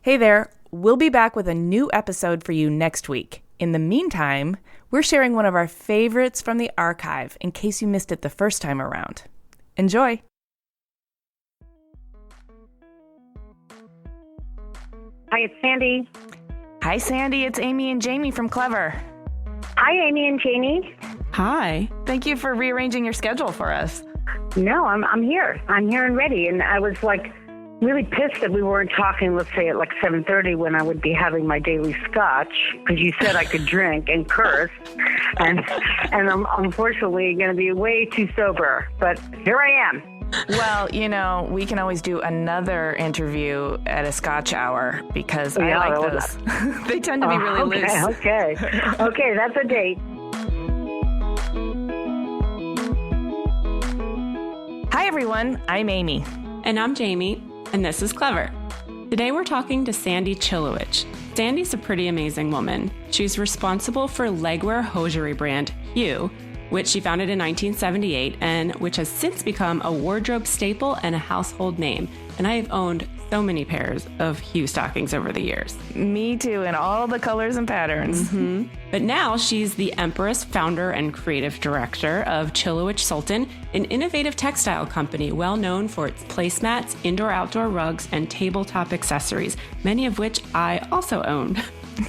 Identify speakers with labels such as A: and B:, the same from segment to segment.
A: Hey there, we'll be back with a new episode for you next week. In the meantime, we're sharing one of our favorites from the archive in case you missed it the first time around. Enjoy!
B: Hi, it's Sandy.
A: Hi Sandy, it's Amy and Jaime from Clever.
B: Hi, Amy and Jaime.
A: Hi. Thank you for rearranging your schedule for us.
B: No, I'm here. I'm here and ready. And I was really pissed that we weren't talking, let's say, at 7:30 when I would be having my daily scotch, because you said I could drink and curse, and I'm unfortunately going to be way too sober. But here I am.
A: Well, we can always do another interview at a scotch hour because I like those. They tend to be really loose.
B: Okay, that's a date.
A: Hi, everyone. I'm Amy.
C: And I'm Jaime. And this is Clever. Today we're talking to Sandy Chilewich. Sandy's a pretty amazing woman. She's responsible for legwear hosiery brand Hue, which she founded in 1978 and which has since become a wardrobe staple and a household name. And I have owned so many pairs of Hue stockings over the years.
A: Me too, in all the colors and patterns.
C: Mm-hmm. But now she's the Empress, founder, and creative director of Chilewich Sultan, an innovative textile company well known for its placemats, indoor-outdoor rugs, and tabletop accessories, many of which I also own.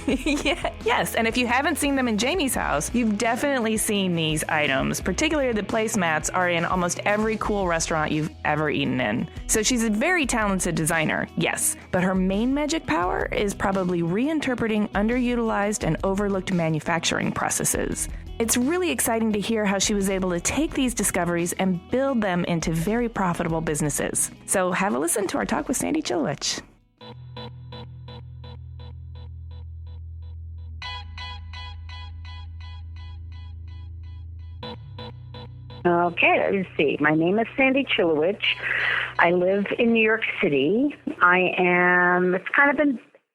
A: Yes, and if you haven't seen them in Jamie's house, you've definitely seen these items. Particularly the placemats are in almost every cool restaurant you've ever eaten in. So she's a very talented designer, yes, but her main magic power is probably reinterpreting underutilized and overlooked manufacturing processes. It's really exciting to hear how she was able to take these discoveries and build them into very profitable businesses. So have a listen to our talk with Sandy Chilewich.
B: Okay, let's see. My name is Sandy Chilewich. I live in New York City. It's kind of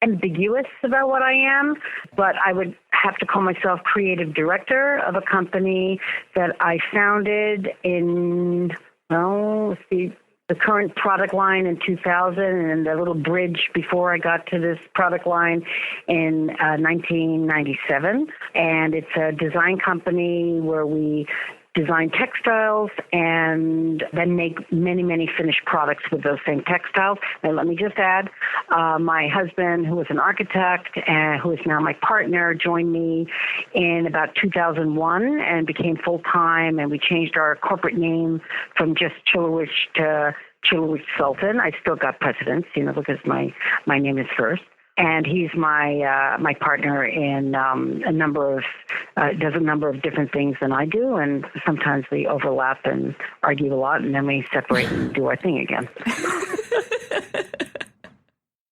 B: ambiguous about what I am, but I would have to call myself creative director of a company that I founded in, the current product line in 2000 and the little bridge before I got to this product line in 1997. And it's a design company where we design textiles and then make many, many finished products with those same textiles. And let me just add, my husband, who was an architect and who is now my partner, joined me in about 2001 and became full-time, and we changed our corporate name from just Chilewich to Chilewich Sultan. I still got precedence, because my name is first. And he's my partner in does a number of different things than I do, and sometimes we overlap and argue a lot, and then we separate and do our thing again.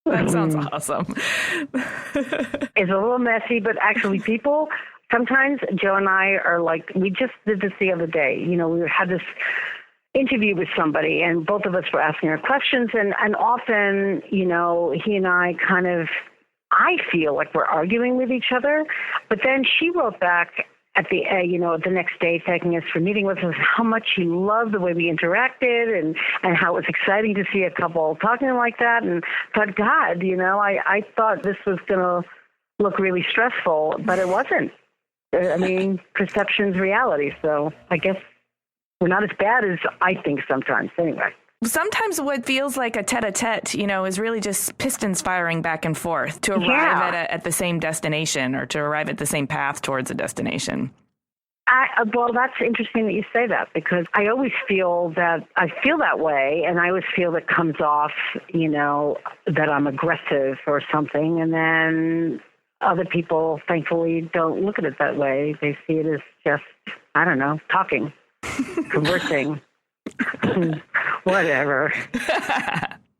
A: That sounds awesome.
B: It's a little messy, but actually people, sometimes Joe and I are we just did this the other day. We had this interview with somebody, and both of us were asking her questions, and often, he and I I feel like we're arguing with each other, but then she wrote back at the the next day thanking us for meeting with us, how much she loved the way we interacted and how it was exciting to see a couple talking like that, and thought, God, I thought this was going to look really stressful, but it wasn't. I mean, perception's reality, so I guess we're not as bad as I think sometimes, anyway.
A: Sometimes what feels like a tete-a-tete, is really just pistons firing back and forth to arrive at the same destination or to arrive at the same path towards a destination.
B: Well, that's interesting that you say that, because I always feel that way, and I always feel that comes off, that I'm aggressive or something, and then other people, thankfully, don't look at it that way. They see it as just, talking. Conversing. Whatever.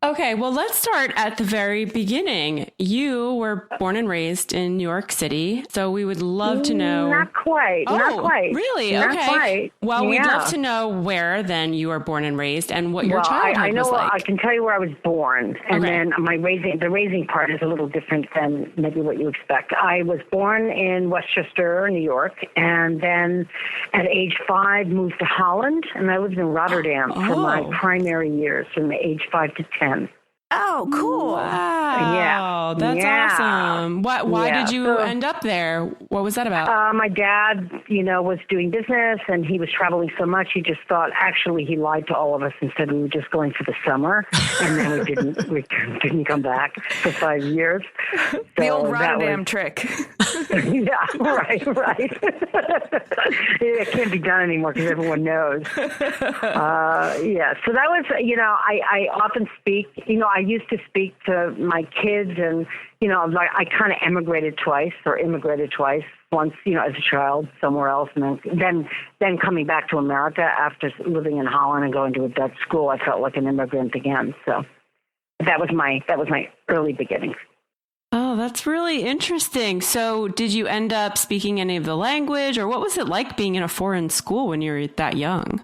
C: Okay, well, let's start at the very beginning. You were born and raised in New York City, so we would love to know...
B: Not quite.
C: Oh,
B: not quite.
C: Really?
B: Not
C: okay.
B: Quite.
C: Well, we'd love to know where then you were born and raised and what your childhood was like.
B: I can tell you where I was born, and then the raising part is a little different than maybe what you expect. I was born in Westchester, New York, and then at age 5 moved to Holland, and I lived in Rotterdam for my primary years, from age 5 to 10.
A: Oh, cool.
C: Wow.
B: Yeah.
C: That's awesome. Why did you end up there? What was that about?
B: My dad, was doing business and he was traveling so much. He just thought, actually, he lied to all of us and said we were just going for the summer. And then we didn't come back for 5 years. So
A: the old Rotterdam trick.
B: Yeah, right. It can't be done anymore because everyone knows. Yeah, so that was, I often speak, I used to speak to my kids and, like I kind of immigrated twice. Once, as a child somewhere else, and then coming back to America after living in Holland and going to a Dutch school, I felt like an immigrant again. So that was my early beginnings.
C: Oh, that's really interesting. So did you end up speaking any of the language, or what was it like being in a foreign school when you were that young?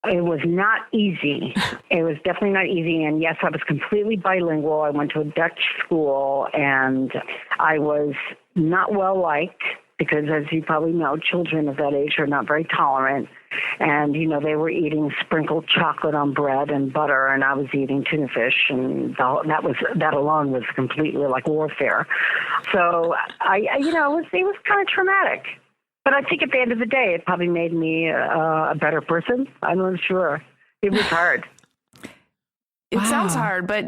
B: It was not easy. It was definitely not easy. And yes, I was completely bilingual. I went to a Dutch school and I was not well liked because, as you probably know, children of that age are not very tolerant. And, they were eating sprinkled chocolate on bread and butter, and I was eating tuna fish, and that alone was completely like warfare. So it was kind of traumatic. But I think at the end of the day, it probably made me a better person. I'm not sure. It was hard.
A: It sounds hard, but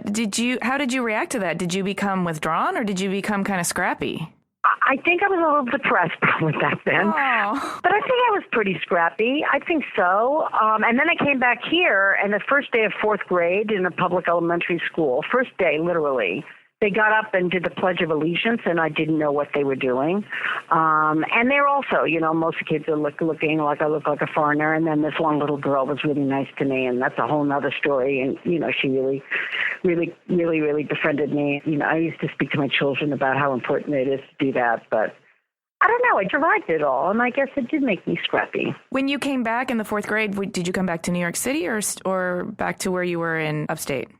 A: how did you react to that? Did you become withdrawn or did you become kind of scrappy?
B: I think I was a little depressed with that then.
A: Oh.
B: But I think I was pretty scrappy. I think so. And then I came back here, and the first day of fourth grade in a public elementary school, first day, literally, they got up and did the Pledge of Allegiance, and I didn't know what they were doing. And they're also, most kids are looking like I look like a foreigner. And then this one little girl was really nice to me, and that's a whole nother story. And, she really befriended me. I used to speak to my children about how important it is to do that. But I don't know. I survived it all, and I guess it did make me scrappy.
A: When you came back in the fourth grade, did you come back to New York City or back to where you were in upstate?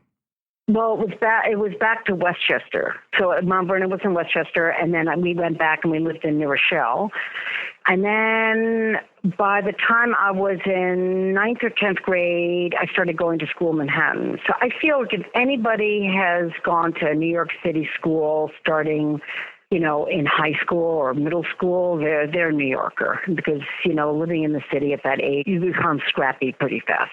B: Well, it was back to Westchester. So Mount Vernon was in Westchester, and then we went back and we lived in New Rochelle. And then by the time I was in 9th or 10th grade, I started going to school in Manhattan. So I feel like if anybody has gone to a New York City school starting, in high school or middle school, they're a New Yorker because, living in the city at that age, you become scrappy pretty fast,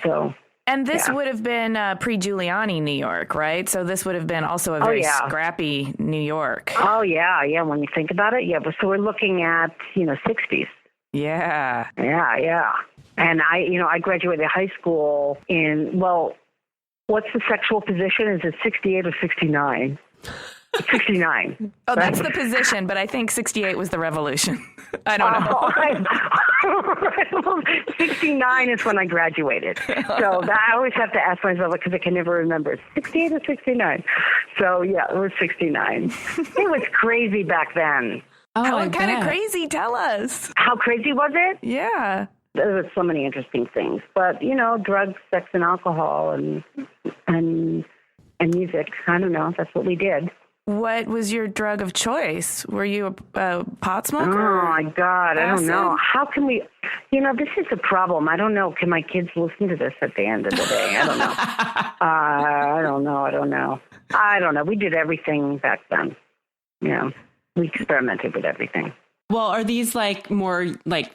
B: so...
A: And this would have been pre-Giuliani New York, right? So this would have been also a very scrappy New York.
B: Oh, yeah. When you think about it, yeah. So we're looking at, 60s.
A: Yeah.
B: Yeah. And I graduated high school what's the sexual position? Is it 68 or 69? 69.
A: Oh, that's the position, but I think 68 was the revolution. I don't
B: know. 69 is when I graduated. So I always have to ask myself because I can never remember. 68 or 69? So, yeah, it was 69. It was crazy back then.
C: Oh,
A: How kind of crazy? Tell us.
B: How crazy was it?
A: Yeah.
B: There were so many interesting things. But, drugs, sex, and alcohol and music. I don't know. That's what we did.
A: What was your drug of choice? Were you a pot smoker?
B: Oh, my God. I don't know. How can we... this is a problem. I don't know. Can my kids listen to this at the end of the day? I don't know. I don't know. We did everything back then. We experimented with everything.
C: Well, are these more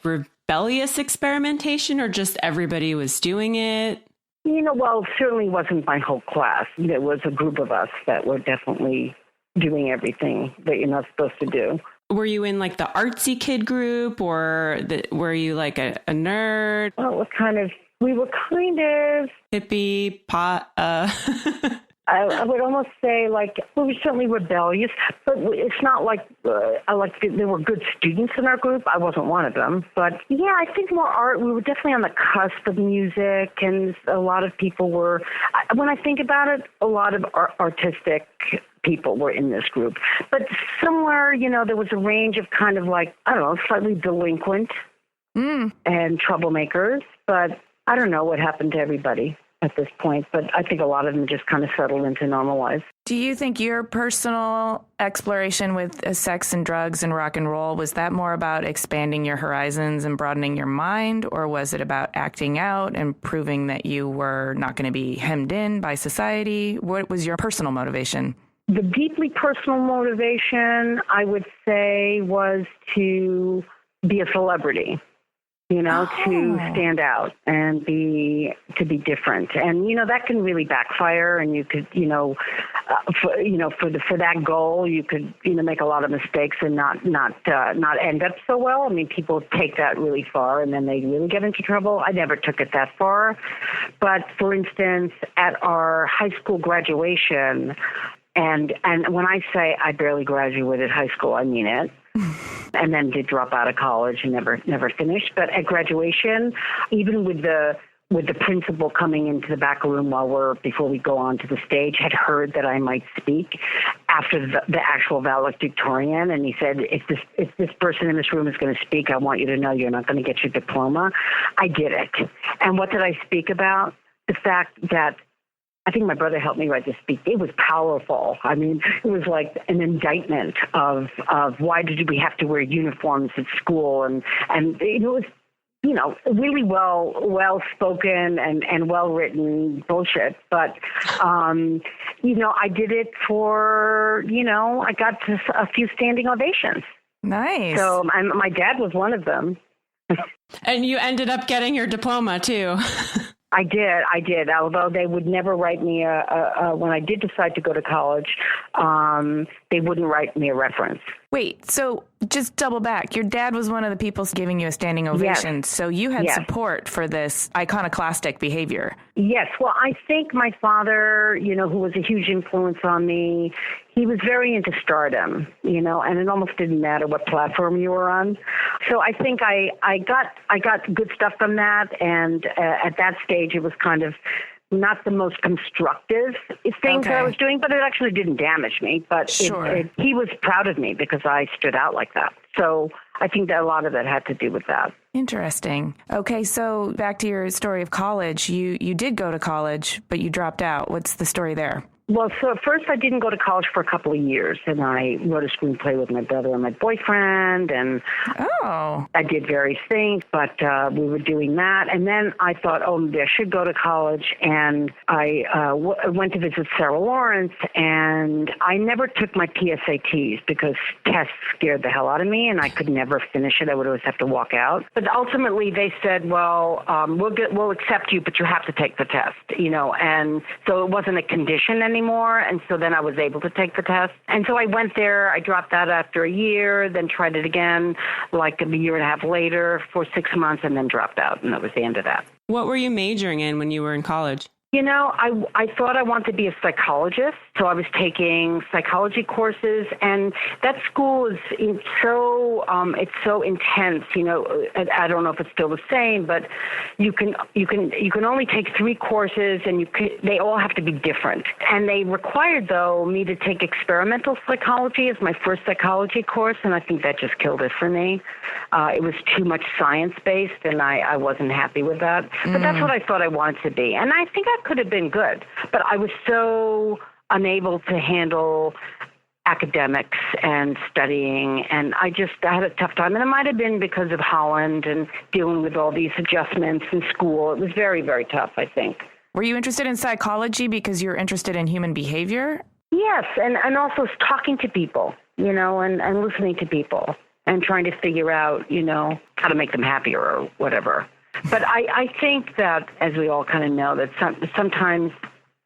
C: rebellious experimentation or just everybody was doing it?
B: Well, certainly wasn't my whole class. There was a group of us that were definitely doing everything that you're not supposed to do.
C: Were you in the artsy kid group or were you a nerd?
B: Well, we were kind of
C: hippie, pot,
B: I would almost say we were certainly rebellious, but it's not there were good students in our group. I wasn't one of them, but yeah, I think more art. We were definitely on the cusp of music, and a lot of people were. When I think about it, a lot of artistic people were in this group, but somewhere, there was a range of kind of slightly delinquent and troublemakers, but I don't know what happened to everybody. at this point, but I think a lot of them just kind of settled into normal lives.
A: Do you think your personal exploration with sex and drugs and rock and roll, was that more about expanding your horizons and broadening your mind, or was it about acting out and proving that you were not going to be hemmed in by society? What was your personal motivation?
B: The deeply personal motivation, I would say, was to be a celebrity. To stand out and to be different. And, that can really backfire, and you could, for that goal, you could, make a lot of mistakes and not end up so well. I mean, people take that really far and then they really get into trouble. I never took it that far. But for instance, at our high school graduation, and when I say I barely graduated high school, I mean it. And then did drop out of college and never finished. But at graduation, even with the principal coming into the back room before we go on to the stage, had heard that I might speak after the actual valedictorian, and he said, if this person in this room is going to speak, I want you to know you're not going to get your diploma. I did it. And what did I speak about? The fact that I think my brother helped me write this speech. It was powerful. I mean, it was like an indictment of why did we have to wear uniforms at school, and it was, really well spoken and well written bullshit. But I did it for I got a few standing ovations.
A: Nice.
B: So my dad was one of them.
C: And you ended up getting your diploma too.
B: I did. Although they would never write me when I did decide to go to college, they wouldn't write me a reference.
A: Wait, so just double back. Your dad was one of the people giving you a standing ovation. Yes. So you had support for this iconoclastic behavior.
B: Yes. Well, I think my father, who was a huge influence on me, he was very into stardom, and it almost didn't matter what platform you were on. So I think I got good stuff from that. And at that stage, it was kind of not the most constructive things that I was doing, but it actually didn't damage me. But
A: sure.
B: He was proud of me because I stood out like that. So I think that a lot of it had to do with that.
A: Interesting. Okay, so back to your story of college. You did go to college, but you dropped out. What's the story there?
B: Well, so at first I didn't go to college for a couple of years, and I wrote a screenplay with my brother and my boyfriend, and I did various things, but we were doing that. And then I thought, maybe I should go to college, and I went to visit Sarah Lawrence, and I never took my PSATs because tests scared the hell out of me, and I could never finish it. I would always have to walk out. But ultimately they said, well, we'll accept you, but you have to take the test, and so it wasn't a condition anymore, and so then I was able to take the test. And so I went there. I dropped out after a year, then tried it again like a year and a half later for 6 months, and then dropped out, and that was the end of that.
C: What were you majoring in when you were in college?
B: I thought I wanted to be a psychologist, so I was taking psychology courses, and that school it's so intense. I don't know if it's still the same, but you can only take 3 courses, and they all have to be different. And they required me to take experimental psychology as my first psychology course, and I think that just killed it for me. It was too much science based, and I wasn't happy with that. But that's what I thought I wanted to be, and I think I could have been good, but I was so unable to handle academics and studying, and I had a tough time. And it might have been because of Holland and dealing with all these adjustments in school. It was very, very tough, I think.
A: Were you interested in psychology because you're interested in human behavior?
B: Yes, and also talking to people, and listening to people and trying to figure out, how to make them happier or whatever. But I think that, as we all kind of know, that sometimes,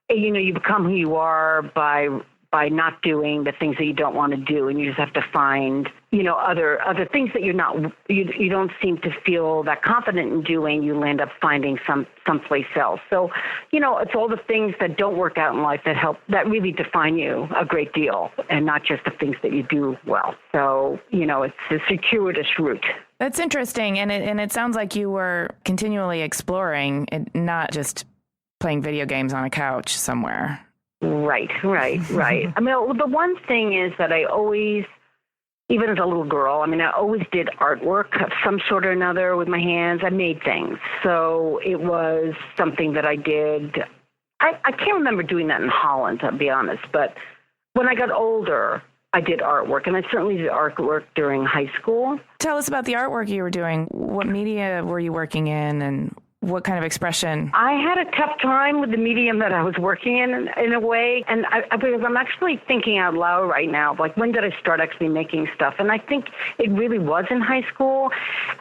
B: you become who you are by not doing the things that you don't want to do, and you just have to find, other things that you don't seem to feel that confident in doing. You end up finding someplace else. So, it's all the things that don't work out in life that really define you a great deal, and not just the things that you do well. So, it's a circuitous route.
A: That's interesting, and it sounds like you were continually exploring, and not just playing video games on a couch somewhere.
B: Right. I mean, the one thing is that I always even as a little girl. I mean, I always did artwork of some sort or another with my hands. I made things. So it was something that I did. I can't remember doing that in Holland, to be honest. But when I got older, I did artwork, and I certainly did artwork during high school.
A: Tell us about the artwork you were doing. What media were you working in, and what kind of expression?
B: I had a tough time with the medium that I was working in a way. And because I'm actually thinking out loud right now, like, when did I start actually making stuff? And I think it really was in high school.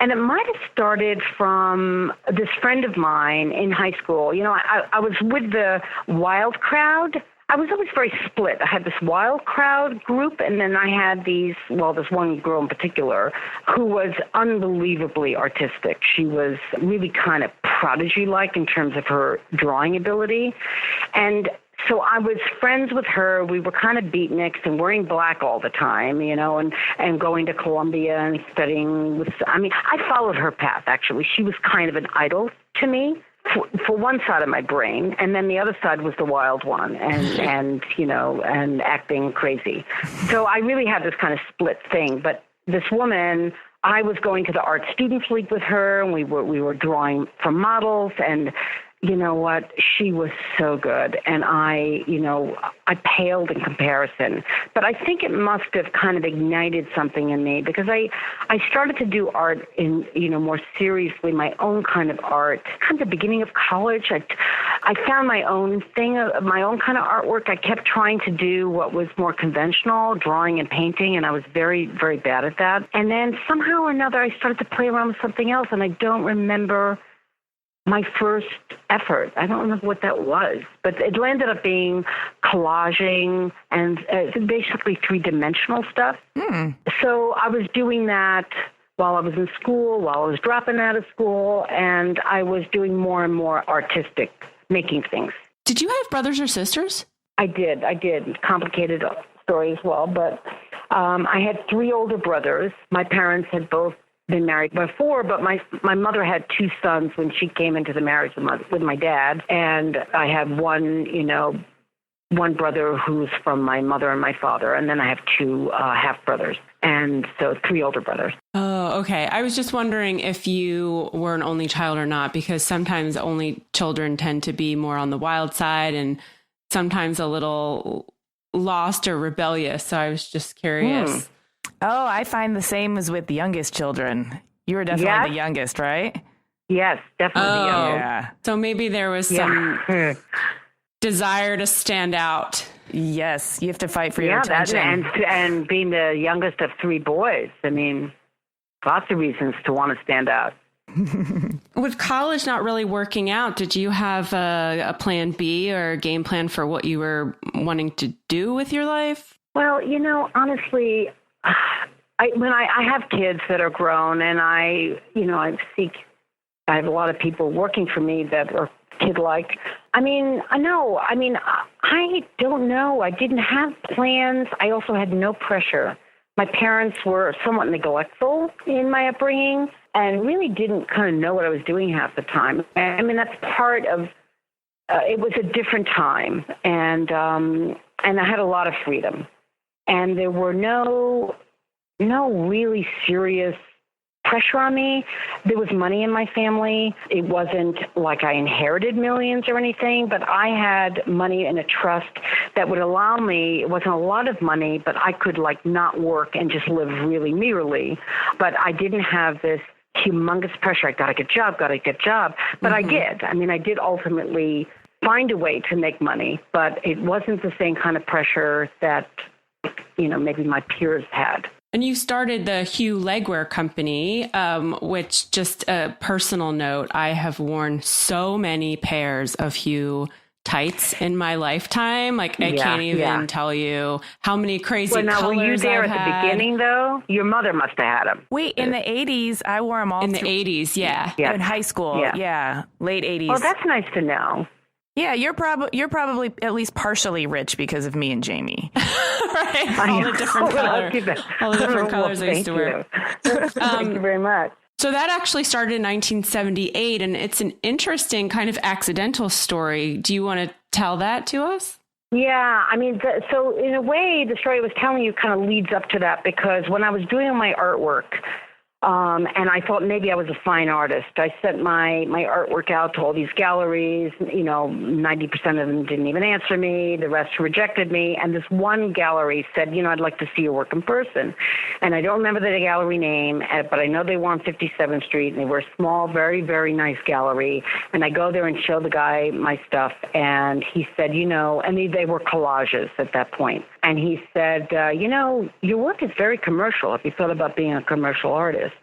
B: And it might have started from this friend of mine in high school. You know, I was with the wild crowd. I was always very split. I had this wild crowd group, and then I had this one girl in particular who was unbelievably artistic. She was really kind of prodigy-like in terms of her drawing ability. And so I was friends with her. We were kind of beatniks and wearing black all the time, you know, and going to Columbia and studying I followed her path, actually. She was kind of an idol to me. For one side of my brain, and then the other side was the wild one, and acting crazy. So I really had this kind of split thing. But this woman, I was going to the Art Students League with her, and we were drawing for models, and you know what? She was so good, and I paled in comparison. But I think it must have kind of ignited something in me, because I started to do art in, more seriously, my own kind of art. Kind of the beginning of college, I found my own thing, my own kind of artwork. I kept trying to do what was more conventional, drawing and painting, and I was very, very bad at that. And then somehow or another, I started to play around with something else, and I don't remember my first effort. I don't remember what that was, but it landed up being collaging and basically three-dimensional stuff. So I was doing that while I was in school, while I was dropping out of school, and I was doing more and more artistic, making things.
C: Did you have brothers or sisters?
B: I did. Complicated story as well, but I had 3 older brothers. My parents had both been married before, but my mother had 2 sons when she came into the marriage with my dad, and I have one brother who's from my mother and my father, and then I have 2 half brothers, and so 3 older brothers.
C: Oh, okay. I was just wondering if you were an only child or not, because sometimes only children tend to be more on the wild side and sometimes a little lost or rebellious. So I was just curious.
A: Oh, I find the same as with the youngest children. You were definitely the youngest, right?
B: Yes, definitely.
C: Oh,
A: yeah.
C: So maybe there was some desire to stand out.
A: Yes, you have to fight for your attention.
B: And being the youngest of 3 boys, I mean, lots of reasons to want to stand out.
C: With college not really working out, did you have a plan B or a game plan for what you were wanting to do with your life?
B: Well, honestly, I have kids that are grown, and I have a lot of people working for me that are kid-like. I don't know. I didn't have plans. I also had no pressure. My parents were somewhat neglectful in my upbringing and really didn't kind of know what I was doing half the time. I mean, that's part of it was a different time, and I had a lot of freedom. And there were no really serious pressure on me. There was money in my family. It wasn't like I inherited millions or anything, but I had money in a trust that would allow me, it wasn't a lot of money, but I could not work and just live really meagerly. But I didn't have this humongous pressure. I got to get a job. But I did. I mean, I did ultimately find a way to make money, but it wasn't the same kind of pressure that maybe my peers had.
C: And you started the Hue Legwear Company, which, just a personal note, I have worn so many pairs of Hue tights in my lifetime. I can't even tell you how many crazy colors
B: were you there
C: I've
B: at
C: had.
B: The beginning, though? Your mother must have had them.
A: Wait, in the 80s, I wore them all.
C: In the 80s, yeah.
A: In high school, late 80s.
B: Oh, that's nice to know.
A: Yeah, you're probably at least partially rich because of me and Jamie.
C: Right? All the different colors I used to wear.
B: Thank you very much.
C: So that actually started in 1978, and it's an interesting kind of accidental story. Do you want to tell that to us?
B: Yeah, I mean, so in a way, the story I was telling you kind of leads up to that, because when I was doing my artwork, and I thought maybe I was a fine artist, I sent my artwork out to all these galleries. 90% of them didn't even answer me. The rest rejected me. And this one gallery said, I'd like to see your work in person. And I don't remember the gallery name, but I know they were on 57th Street, and they were a small, very, very nice gallery. And I go there and show the guy my stuff, and he said, and they were collages at that point. And he said, your work is very commercial. Have you thought about being a commercial artist?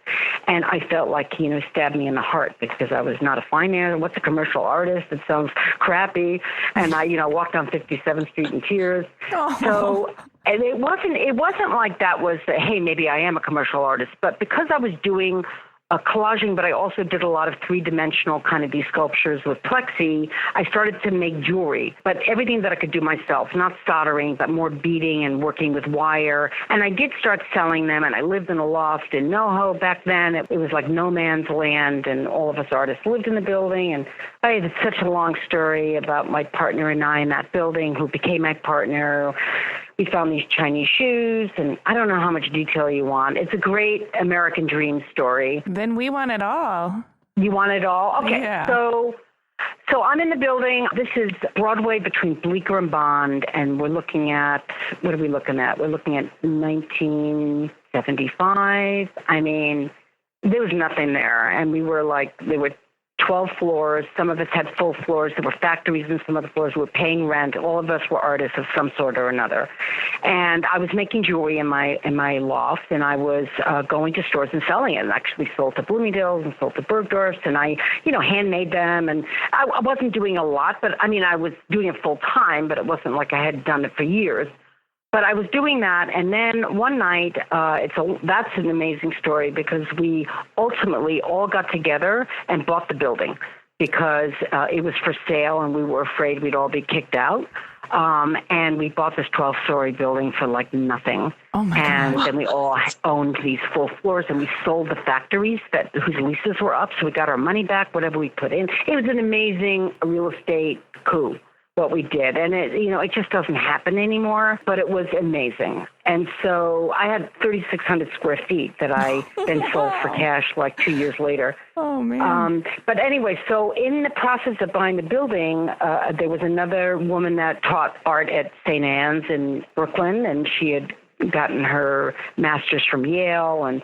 B: And I felt like, stabbed me in the heart, because I was not a fine artist. What's a commercial artist? It sounds crappy. And I, walked down 57th Street in tears. Oh. So, and it wasn't like that was, hey, maybe I am a commercial artist. But because I was doing collaging, but I also did a lot of three-dimensional kind of these sculptures with plexi, I started to make jewelry, but everything that I could do myself, not soldering, but more beading and working with wire. And I did start selling them, and I lived in a loft in NoHo back then. It was like no man's land, and all of us artists lived in the building. And I had such a long story about my partner and I in that building, who became my partner. We found these Chinese shoes, and I don't know how much detail you want. It's a great American dream story.
A: Then we want it all.
B: You want it all? Okay.
A: Yeah.
B: So I'm in the building. This is Broadway between Bleecker and Bond, and we're looking at, what are we looking at? We're looking at 1975. I mean, there was nothing there, and we were like, there were 12 floors. Some of us had full floors. There were factories in some of the floors. We were paying rent. All of us were artists of some sort or another. And I was making jewelry in my loft, and I was going to stores and selling it. And actually sold to Bloomingdale's and sold to Bergdorf's, and I, handmade them. And I wasn't doing a lot, but I mean, I was doing it full time, but it wasn't like I had done it for years. But I was doing that, and then one night, that's an amazing story, because we ultimately all got together and bought the building, because it was for sale, and we were afraid we'd all be kicked out. And we bought this 12-story building for like nothing.
A: Oh my
B: and
A: God.
B: then we all owned these full floors, and we sold the factories whose leases were up, so we got our money back, whatever we put in. It was an amazing real estate coup, what we did. And it just doesn't happen anymore, but it was amazing. And so I had 3,600 square feet that I then sold for cash like 2 years later.
A: Oh, man.
B: But anyway, so in the process of buying the building, there was another woman that taught art at St. Anne's in Brooklyn, and she had gotten her master's from Yale, and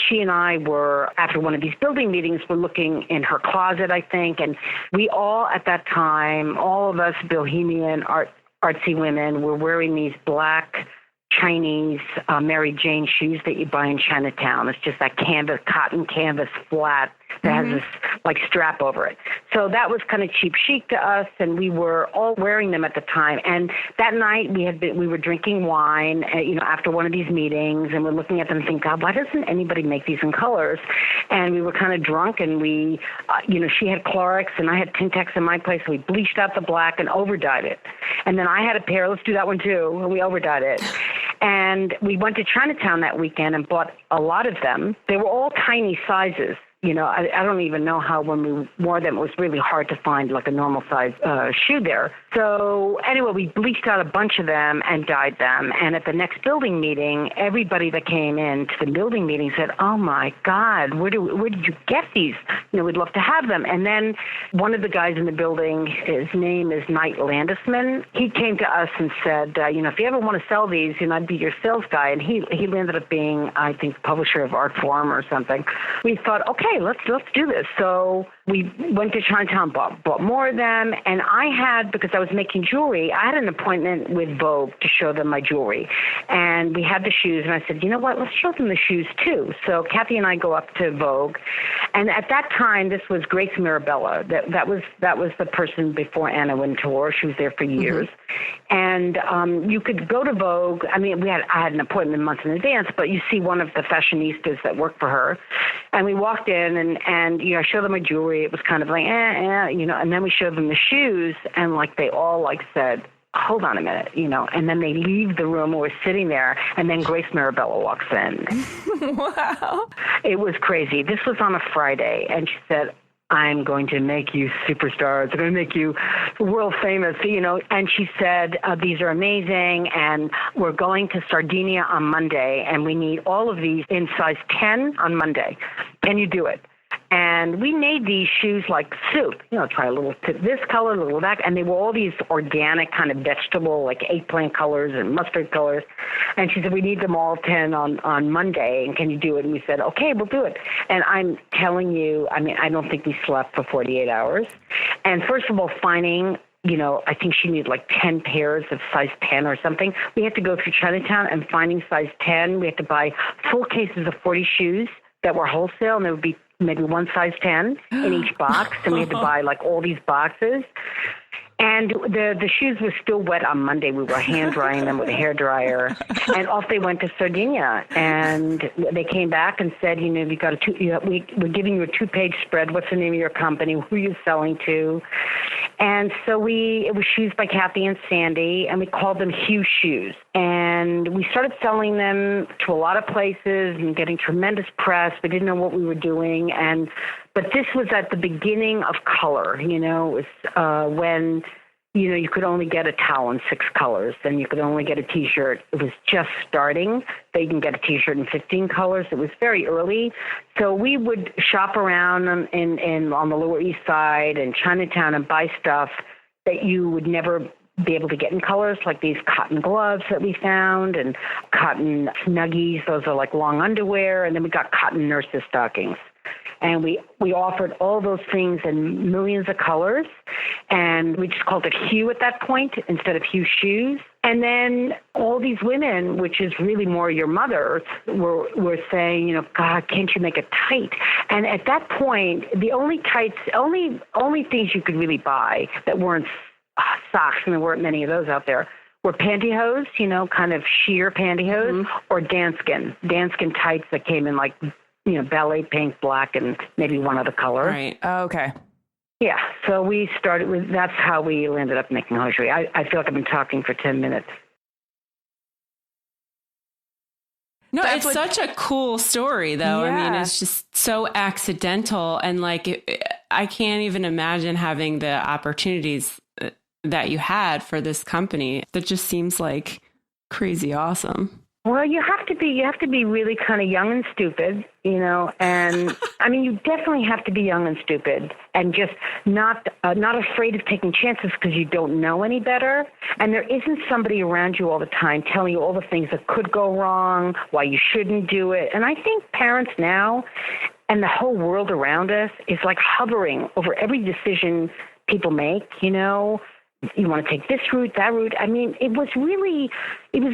B: she and I were, after one of these building meetings, were looking in her closet, I think, and we all, at that time, all of us bohemian artsy women, were wearing these black Chinese Mary Jane shoes that you buy in Chinatown. It's just that cotton canvas flat that has this like strap over it. So that was kind of cheap chic to us, and we were all wearing them at the time. And that night we were drinking wine, after one of these meetings, and we're looking at them and thinking, God, why doesn't anybody make these in colors? And we were kind of drunk, and we, she had Clorox and I had Tintex in my place, so we bleached out the black and overdyed it. And then I had a pair, let's do that one too, and we overdyed it. And we went to Chinatown that weekend and bought a lot of them. They were all tiny sizes. I don't even know how when we wore them, it was really hard to find like a normal size shoe there. So anyway, we bleached out a bunch of them and dyed them. And at the next building meeting, everybody that came in to the building meeting said, oh my God, where did you get these? We'd love to have them. And then one of the guys in the building, his name is Knight Landisman. He came to us and said, if you ever want to sell these, I'd be your sales guy. And he ended up being, I think, publisher of Art Forum or something. We thought, okay, let's do this. So we went to Chinatown, bought more of them, and I had, because I was making jewelry, I had an appointment with Vogue to show them my jewelry. And we had the shoes, and I said, you know what, let's show them the shoes too. So Kathy and I go up to Vogue, and at that time, this was Grace Mirabella. That was the person before Anna Wintour. She was there for years. And you could go to Vogue. I mean, I had an appointment months in advance, but you see one of the fashionistas that worked for her. And we walked in, and I showed them my jewelry. It was kind of like, and then we showed them the shoes, and like they all like said, hold on a minute, and then they leave the room, and we're sitting there, and then Grace Mirabella walks in.
A: Wow.
B: It was crazy. This was on a Friday, and she said, I'm going to make you superstars. I'm going to make you world famous, And she said, these are amazing, and we're going to Sardinia on Monday, and we need all of these in size 10 on Monday. Can you do it? And we made these shoes like soup, try a little this color, a little that, and they were all these organic kind of vegetable, like eggplant colors and mustard colors. And she said, we need them all 10 on Monday, and can you do it? And we said, okay, we'll do it. And I'm telling you, I don't think we slept for 48 hours. And first of all, finding, I think she needed like 10 pairs of size 10 or something. We had to go through Chinatown and finding size 10. We had to buy full cases of 40 shoes that were wholesale, and there would be maybe one size 10 in each box, and we had to buy like all these boxes. And the shoes were still wet on Monday. We were hand drying them with a hairdryer, and off they went to Sardinia. And they came back and said, you got we're giving you a 2-page spread. What's the name of your company? Who are you selling to? And so it was Shoes by Kathy and Sandy, and we called them Hue Shoes. And we started selling them to a lot of places and getting tremendous press. We didn't know what we were doing, but this was at the beginning of color. It was when you could only get a towel in 6 colors, and you could only get a T-shirt. It was just starting. They can get a T-shirt in 15 colors. It was very early. So we would shop around on the Lower East Side and Chinatown and buy stuff that you would never be able to get in colors, like these cotton gloves that we found and cotton snuggies. Those are like long underwear. And then we got cotton nurses stockings. And we offered all those things in millions of colors, and we just called it Hue at that point instead of Hue Shoes. And then all these women, which is really more your mother, were saying, God, can't you make it tight? And at that point, the only things you could really buy that weren't socks, and there weren't many of those out there, were pantyhose, kind of sheer pantyhose, or danskin tights that came in like, ballet pink, black, and maybe one other color.
C: Right.
A: Oh, okay.
B: Yeah. So we started with, that's how we ended up making hosiery. I feel like I've been talking for 10 minutes.
C: No, it's such a cool story, though.
A: Yeah.
C: I mean, it's just so accidental. And I can't even imagine having the opportunities that you had for this company. That just seems like crazy awesome.
B: Well, you have to be really kind of young and stupid, and you definitely have to be young and stupid and just not afraid of taking chances because you don't know any better. And there isn't somebody around you all the time telling you all the things that could go wrong, why you shouldn't do it. And I think parents now and the whole world around us is like hovering over every decision people make, You want to take this route, that route. It was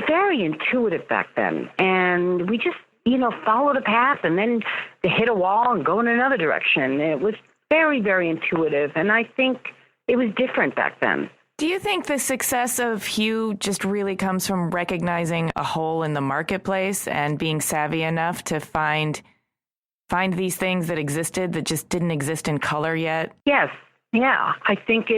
B: very intuitive back then. And we just, followed a path and then to hit a wall and go in another direction. It was very, very intuitive. And I think it was different back then.
A: Do you think the success of Hue just really comes from recognizing a hole in the marketplace and being savvy enough to find these things that existed that just didn't exist in color yet?
B: Yes. Yeah, I think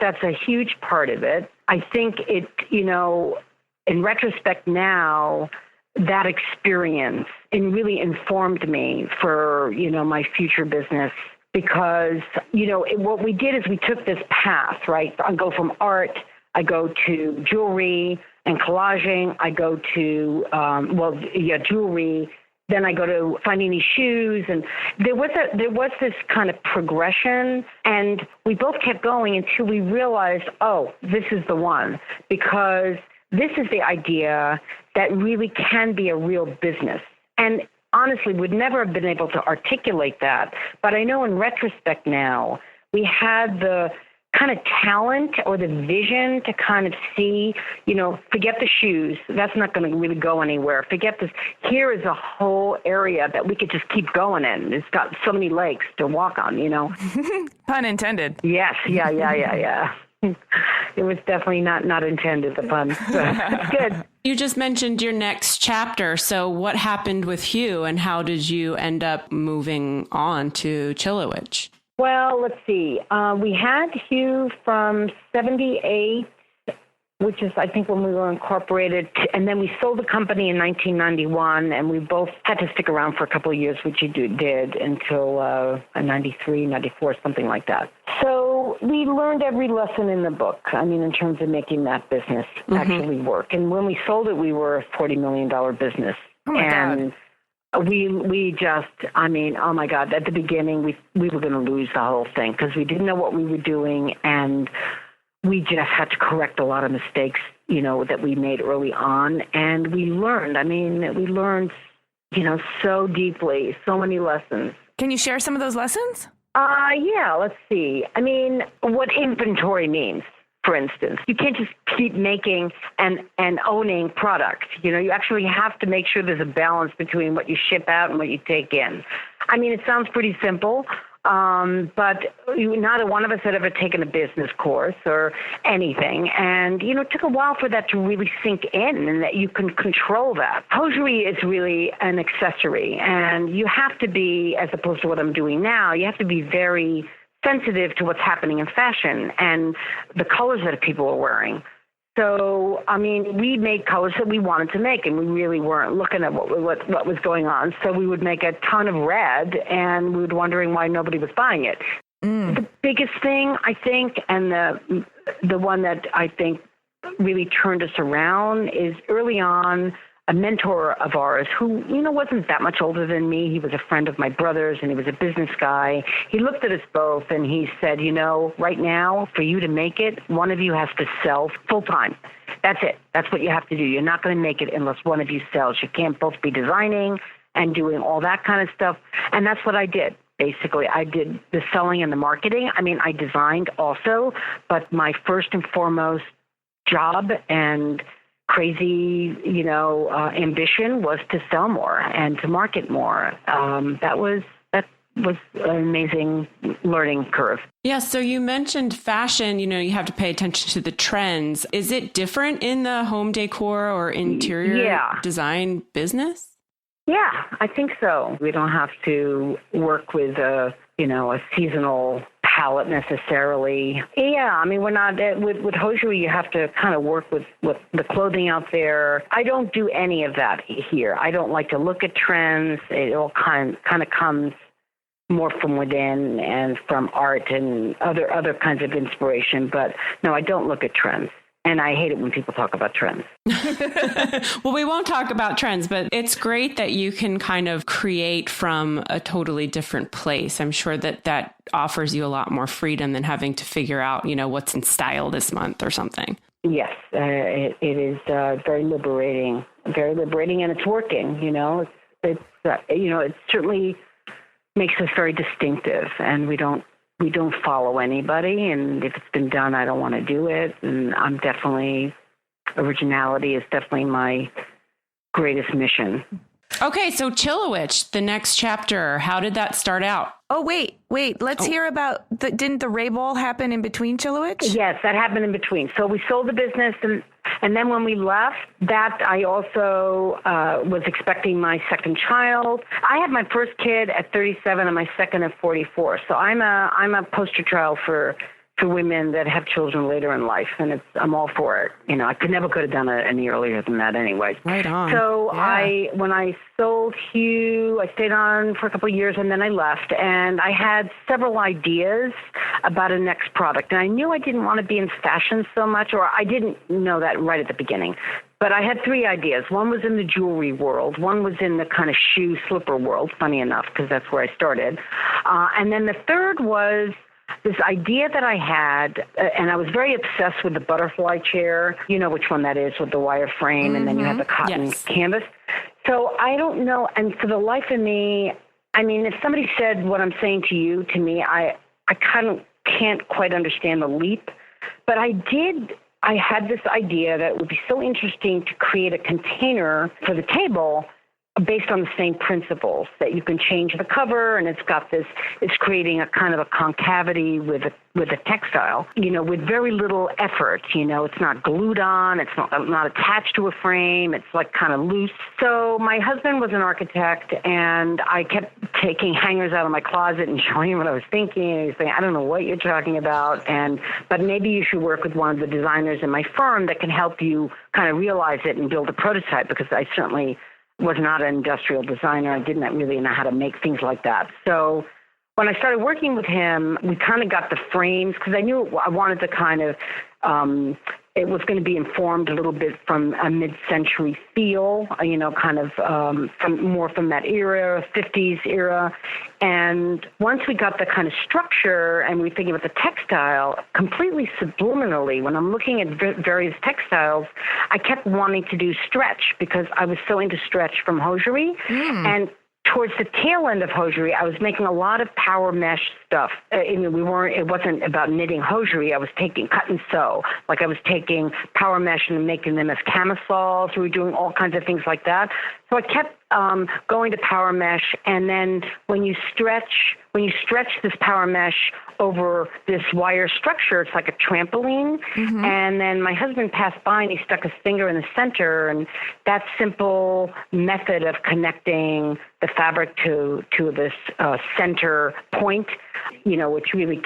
B: that's a huge part of it. I think it, in retrospect now, that experience really informed me for, my future business because, what we did is we took this path, right? I go from art, I go to jewelry and collaging, I go to, jewelry. Then I go to finding these shoes, and there was this kind of progression, and we both kept going until we realized, oh, this is the one, because this is the idea that really can be a real business. And honestly, we'd never have been able to articulate that, but I know in retrospect now, we had the kind of talent or the vision to kind of see, forget the shoes. That's not going to really go anywhere. Forget this. Here is a whole area that we could just keep going in. It's got so many legs to walk on,
A: Pun intended.
B: Yes. Yeah. It was definitely not intended, the pun. It's good.
C: You just mentioned your next chapter. So what happened with Hue and how did you end up moving on to Chilewich?
B: Well, let's see. We had Hue from 78 which is, I think, when we were incorporated. And then we sold the company in 1991, and we both had to stick around for a couple of years, which you did until 93, 94, something like that. So we learned every lesson in the book, I mean, in terms of making that business actually work. And when we sold it, we were a $40 million business.
A: Oh, my God.
B: We just, I mean, oh my God, at the beginning, we were going to lose the whole thing because we didn't know what we were doing, and we just had to correct a lot of mistakes, that we made early on. And we learned, so deeply, so many lessons.
A: Can you share some of those lessons?
B: Yeah, let's see. I mean, what inventory means. For instance, you can't just keep making and owning product. You actually have to make sure there's a balance between what you ship out and what you take in. I mean, it sounds pretty simple, but neither one of us had ever taken a business course or anything. And, it took a while for that to really sink in and that you can control that. Hosiery is really an accessory, and you have to be, as opposed to what I'm doing now, you have to be very sensitive to what's happening in fashion and the colors that people are wearing. So, I mean, we made colors that we wanted to make, and we really weren't looking at what was going on. So we would make a ton of red, and we were wondering why nobody was buying it. The biggest thing, I think, and the one that I think really turned us around is early on, a mentor of ours who, wasn't that much older than me. He was a friend of my brother's, and he was a business guy. He looked at us both, and he said, right now, for you to make it, one of you has to sell full time. That's it. That's what you have to do. You're not going to make it unless one of you sells. You can't both be designing and doing all that kind of stuff. And that's what I did. Basically, I did the selling and the marketing. I mean, I designed also, but my first and foremost job and crazy, ambition was to sell more and to market more. That was an amazing learning curve.
C: Yeah. So you mentioned fashion, you have to pay attention to the trends. Is it different in the home decor or interior design business?
B: Yeah, I think so. We don't have to work with a seasonal palette necessarily. Yeah, I mean, we're not, with hosiery, you have to kind of work with the clothing out there. I don't do any of that here. I don't like to look at trends. It all kind of comes more from within and from art and other kinds of inspiration. But no, I don't look at trends. And I hate it when people talk about trends.
C: Well, we won't talk about trends, but it's great that you can kind of create from a totally different place. I'm sure that offers you a lot more freedom than having to figure out, what's in style this month or something.
B: Yes, it is very liberating, and it's working. It certainly makes us very distinctive, and we don't follow anybody, and if it's been done, I don't want to do it. And originality is definitely my greatest mission.
C: Okay, so Chilewich, the next chapter, how did that start out?
A: Oh, wait. Let's hear about, didn't the Ray Ball happen in between Chilewich?
B: Yes, that happened in between. So we sold the business, and then when we left, that I also was expecting my second child. I had my first kid at 37 and my second at 44. So I'm a poster child for women that have children later in life, and I'm all for it. I could have done it any earlier than that anyway.
C: Right on.
B: So when I sold Hue, I stayed on for a couple of years, and then I left, and I had several ideas about a next product, and I knew I didn't want to be in fashion so much, or I didn't know that right at the beginning. But I had three ideas. One was in the jewelry world. One was in the kind of shoe slipper world, funny enough, because that's where I started. And then the third was this idea that I had, and I was very obsessed with the butterfly chair, which one that is, with the wire frame, and then you have the cotton canvas. So I don't know, and for the life of me, I mean, if somebody said what I'm saying to me, I kind of can't quite understand the leap, but I had this idea that it would be so interesting to create a container for the table based on the same principles, that you can change the cover, and it's creating a kind of a concavity with a textile, with very little effort. It's not glued on, it's not attached to a frame, it's like kind of loose. So my husband was an architect, and I kept taking hangers out of my closet and showing him what I was thinking, and he's saying, I don't know what you're talking about, but maybe you should work with one of the designers in my firm that can help you kind of realize it and build a prototype, because I certainly was not an industrial designer. I didn't really know how to make things like that. So when I started working with him, we kind of got the frames, because I knew I wanted to kind of, it was going to be informed a little bit from a mid-century feel, kind of from that era, 50s era. And once we got the kind of structure and we were thinking about the textile, completely subliminally, when I'm looking at various textiles, I kept wanting to do stretch, because I was so into stretch from hosiery. And towards the tail end of hosiery, I was making a lot of power mesh stuff. It wasn't about knitting hosiery. I was taking cut and sew. Like I was taking power mesh and making them as camisoles. We were doing all kinds of things like that. So I kept going to power mesh, and then when you stretch this power mesh over this wire structure, it's like a trampoline. Mm-hmm. And then my husband passed by and he stuck his finger in the center, and that simple method of connecting the fabric to this center point, which really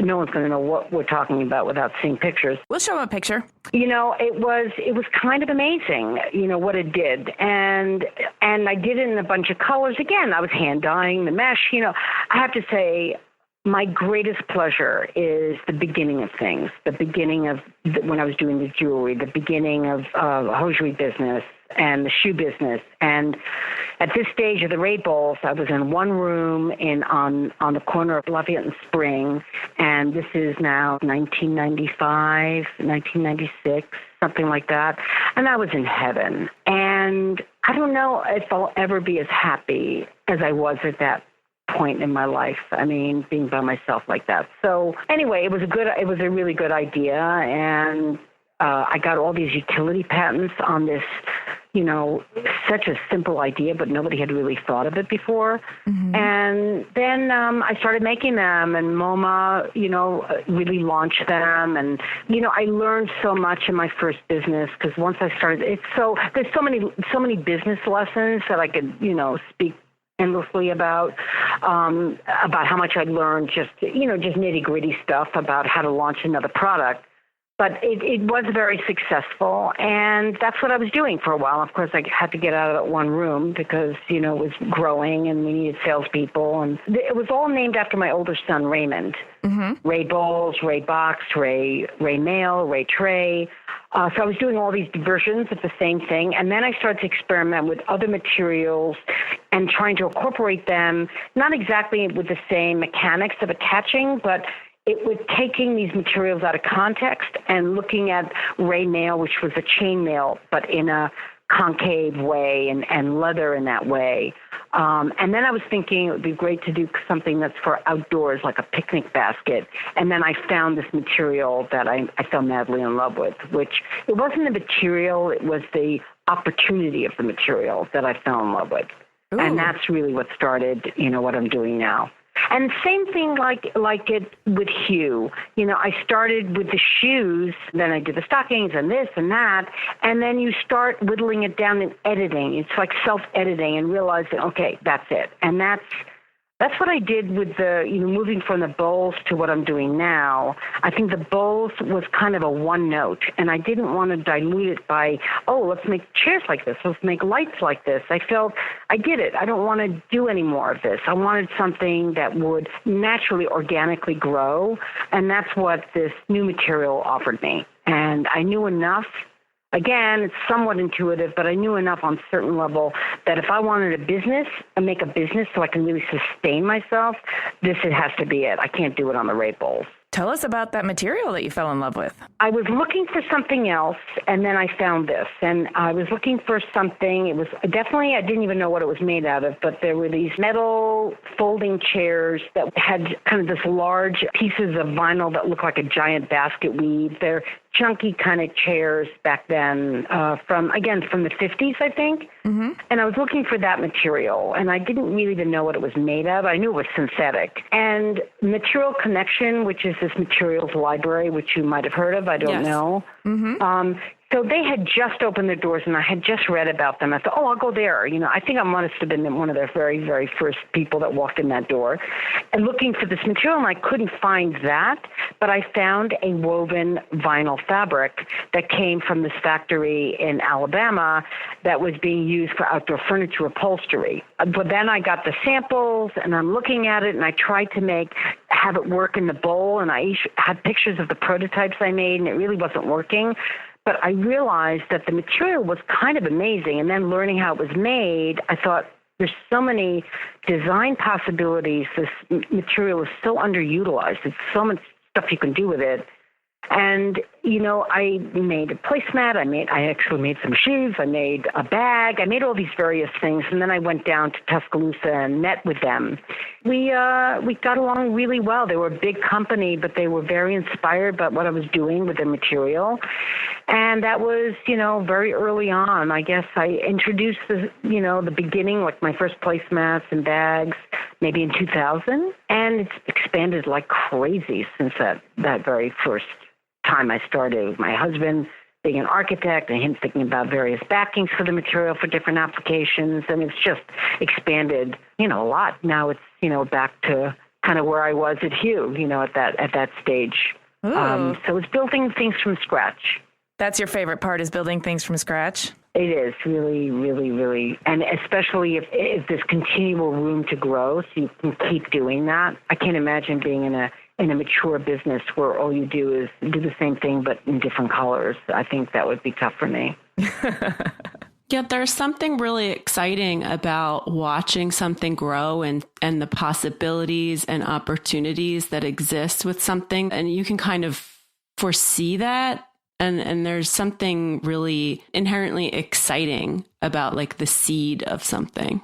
B: no one's going to know what we're talking about without seeing pictures.
A: We'll show a picture.
B: It was kind of amazing, what it did. And I did it in a bunch of colors. Again, I was hand dyeing the mesh. I have to say, my greatest pleasure is the beginning of things, the beginning of when I was doing the jewelry, the beginning of hosiery business and the shoe business. And at this stage of the Raid Bowls, I was in one room on the corner of Lafayette and Spring, and this is now 1995, 1996, something like that. And I was in heaven. And I don't know if I'll ever be as happy as I was at that point in my life. I mean, being by myself like that. So anyway, it was a really good idea. And I got all these utility patents on this, such a simple idea, but nobody had really thought of it before. Mm-hmm. And then I started making them, and MoMA, really launched them. And, I learned so much in my first business, because once I started, there's so many business lessons that I could, speak endlessly about how much I learned, just nitty gritty stuff about how to launch another product. But it was very successful, and that's what I was doing for a while. Of course, I had to get out of that one room because, it was growing and we needed salespeople. And it was all named after my older son, Raymond. Mm-hmm. Ray Bowls, Ray Box, Ray Mail, Ray Tray. So I was doing all these versions of the same thing. And then I started to experiment with other materials and trying to incorporate them, not exactly with the same mechanics of attaching, but it was taking these materials out of context and looking at Ray Mail, which was a chain mail, but in a concave way and leather in that way. And then I was thinking it would be great to do something that's for outdoors, like a picnic basket. And then I found this material that I fell madly in love with, which it wasn't the material, it was the opportunity of the material that I fell in love with. Ooh. And that's really what started, what I'm doing now. And same thing like it with Hue. I started with the shoes, then I did the stockings and this and that, and then you start whittling it down and editing. It's like self-editing and realizing, okay, that's it. And that's what I did with the, moving from the bowls to what I'm doing now. I think the bowls was kind of a one note, and I didn't want to dilute it by, let's make chairs like this. Let's make lights like this. I felt I did it. I don't want to do any more of this. I wanted something that would naturally, organically grow, and that's what this new material offered me. And I knew enough. Again, it's somewhat intuitive, but I knew enough on a certain level that if I wanted a business and make a business so I can really sustain myself, it has to be it. I can't do it on the Raid Bowls.
A: Tell us about that material that you fell in love with.
B: I was looking for something else, and then I found this. And I was looking for something. It was definitely, I didn't even know what it was made out of, but there were these metal folding chairs that had kind of this large pieces of vinyl that looked like a giant basket weave. They're junky kind of chairs back then from the 50s, I think. Mm-hmm. And I was looking for that material, and I didn't really even know what it was made of. I knew it was synthetic. And Material Connection, which is this materials library, which you might have heard of, I don't know. Mm-hmm. So they had just opened their doors, and I had just read about them. I thought, I'll go there. I think I must have been one of the very, very first people that walked in that door. And looking for this material, and I couldn't find that, but I found a woven vinyl fabric that came from this factory in Alabama that was being used for outdoor furniture upholstery. But then I got the samples, and I'm looking at it, and I tried to have it work in the bowl, and I had pictures of the prototypes I made, and it really wasn't working. But I realized that the material was kind of amazing. And then learning how it was made, I thought, there's so many design possibilities. This material is so underutilized. There's so much stuff you can do with it. And, I made a placemat. I actually made some shoes. I made a bag. I made all these various things. And then I went down to Tuscaloosa and met with them. We got along really well. They were a big company, but they were very inspired by what I was doing with the material. And that was, very early on. I guess I introduced the beginning, like my first placemats and bags, maybe in 2000. And it's expanded like crazy since that very first time I started, with my husband being an architect and him thinking about various backings for the material for different applications. And it's just expanded, a lot. Now it's, back to kind of where I was at Hue, at that stage. So it's building things from scratch.
A: That's your favorite part, is building things from scratch?
B: It is really, really, really, and especially if there's continual room to grow, so you can keep doing that. I can't imagine being in a mature business where all you do is do the same thing but in different colors. I think that would be tough for me.
C: Yeah, there's something really exciting about watching something grow and the possibilities and opportunities that exist with something, and you can kind of foresee that. And there's something really inherently exciting about like the seed of something.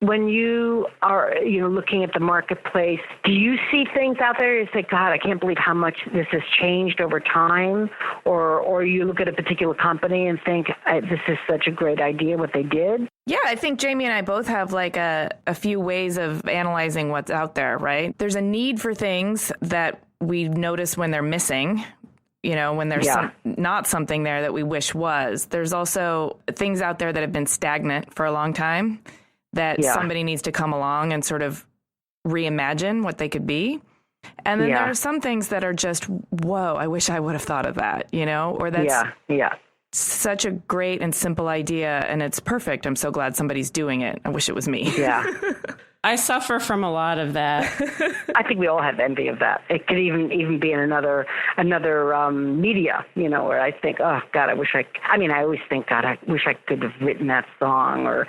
B: When you are, looking at the marketplace, do you see things out there? You say, God, I can't believe how much this has changed over time. Or you look at a particular company and think, this is such a great idea, what they did.
A: Yeah, I think Jaime and I both have like a few ways of analyzing what's out there, right? There's a need for things that we notice when they're missing. When there's not something there that we wish was. There's also things out there that have been stagnant for a long time that somebody needs to come along and sort of reimagine what they could be. And then there are some things that are just, whoa, I wish I would have thought of that, or that's such a great and simple idea, and it's perfect. I'm so glad somebody's doing it. I wish it was me.
B: Yeah.
C: I suffer from a lot of that.
B: I think we all have envy of that. It could even be in another media, where I think, oh God, I always think, God, I wish I could have written that song, or,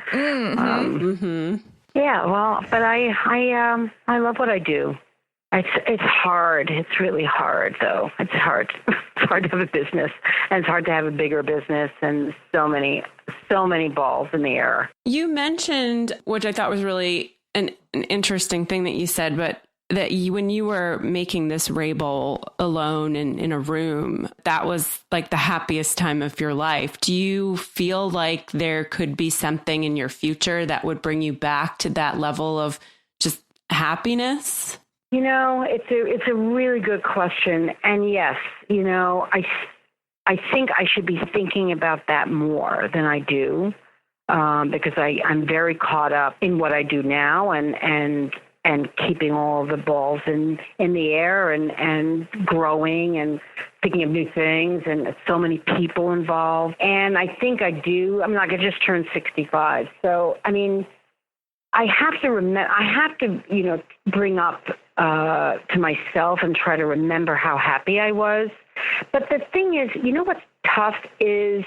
B: yeah. Well, but I love what I do. It's hard. It's really hard, though. It's hard. It's hard to have a business, and it's hard to have a bigger business, and so many balls in the air.
C: You mentioned, which I thought was really an interesting thing that you said, but that when you were making this Ray Bowl alone in a room, that was like the happiest time of your life. Do you feel like there could be something in your future that would bring you back to that level of just happiness?
B: It's a really good question. And yes, I think I should be thinking about that more than I do. Because I'm very caught up in what I do now and keeping all the balls in the air and growing and thinking of new things, and so many people involved. And I think I do. I just turned 65. So, I have to bring up to myself and try to remember how happy I was. But the thing is, what's tough is,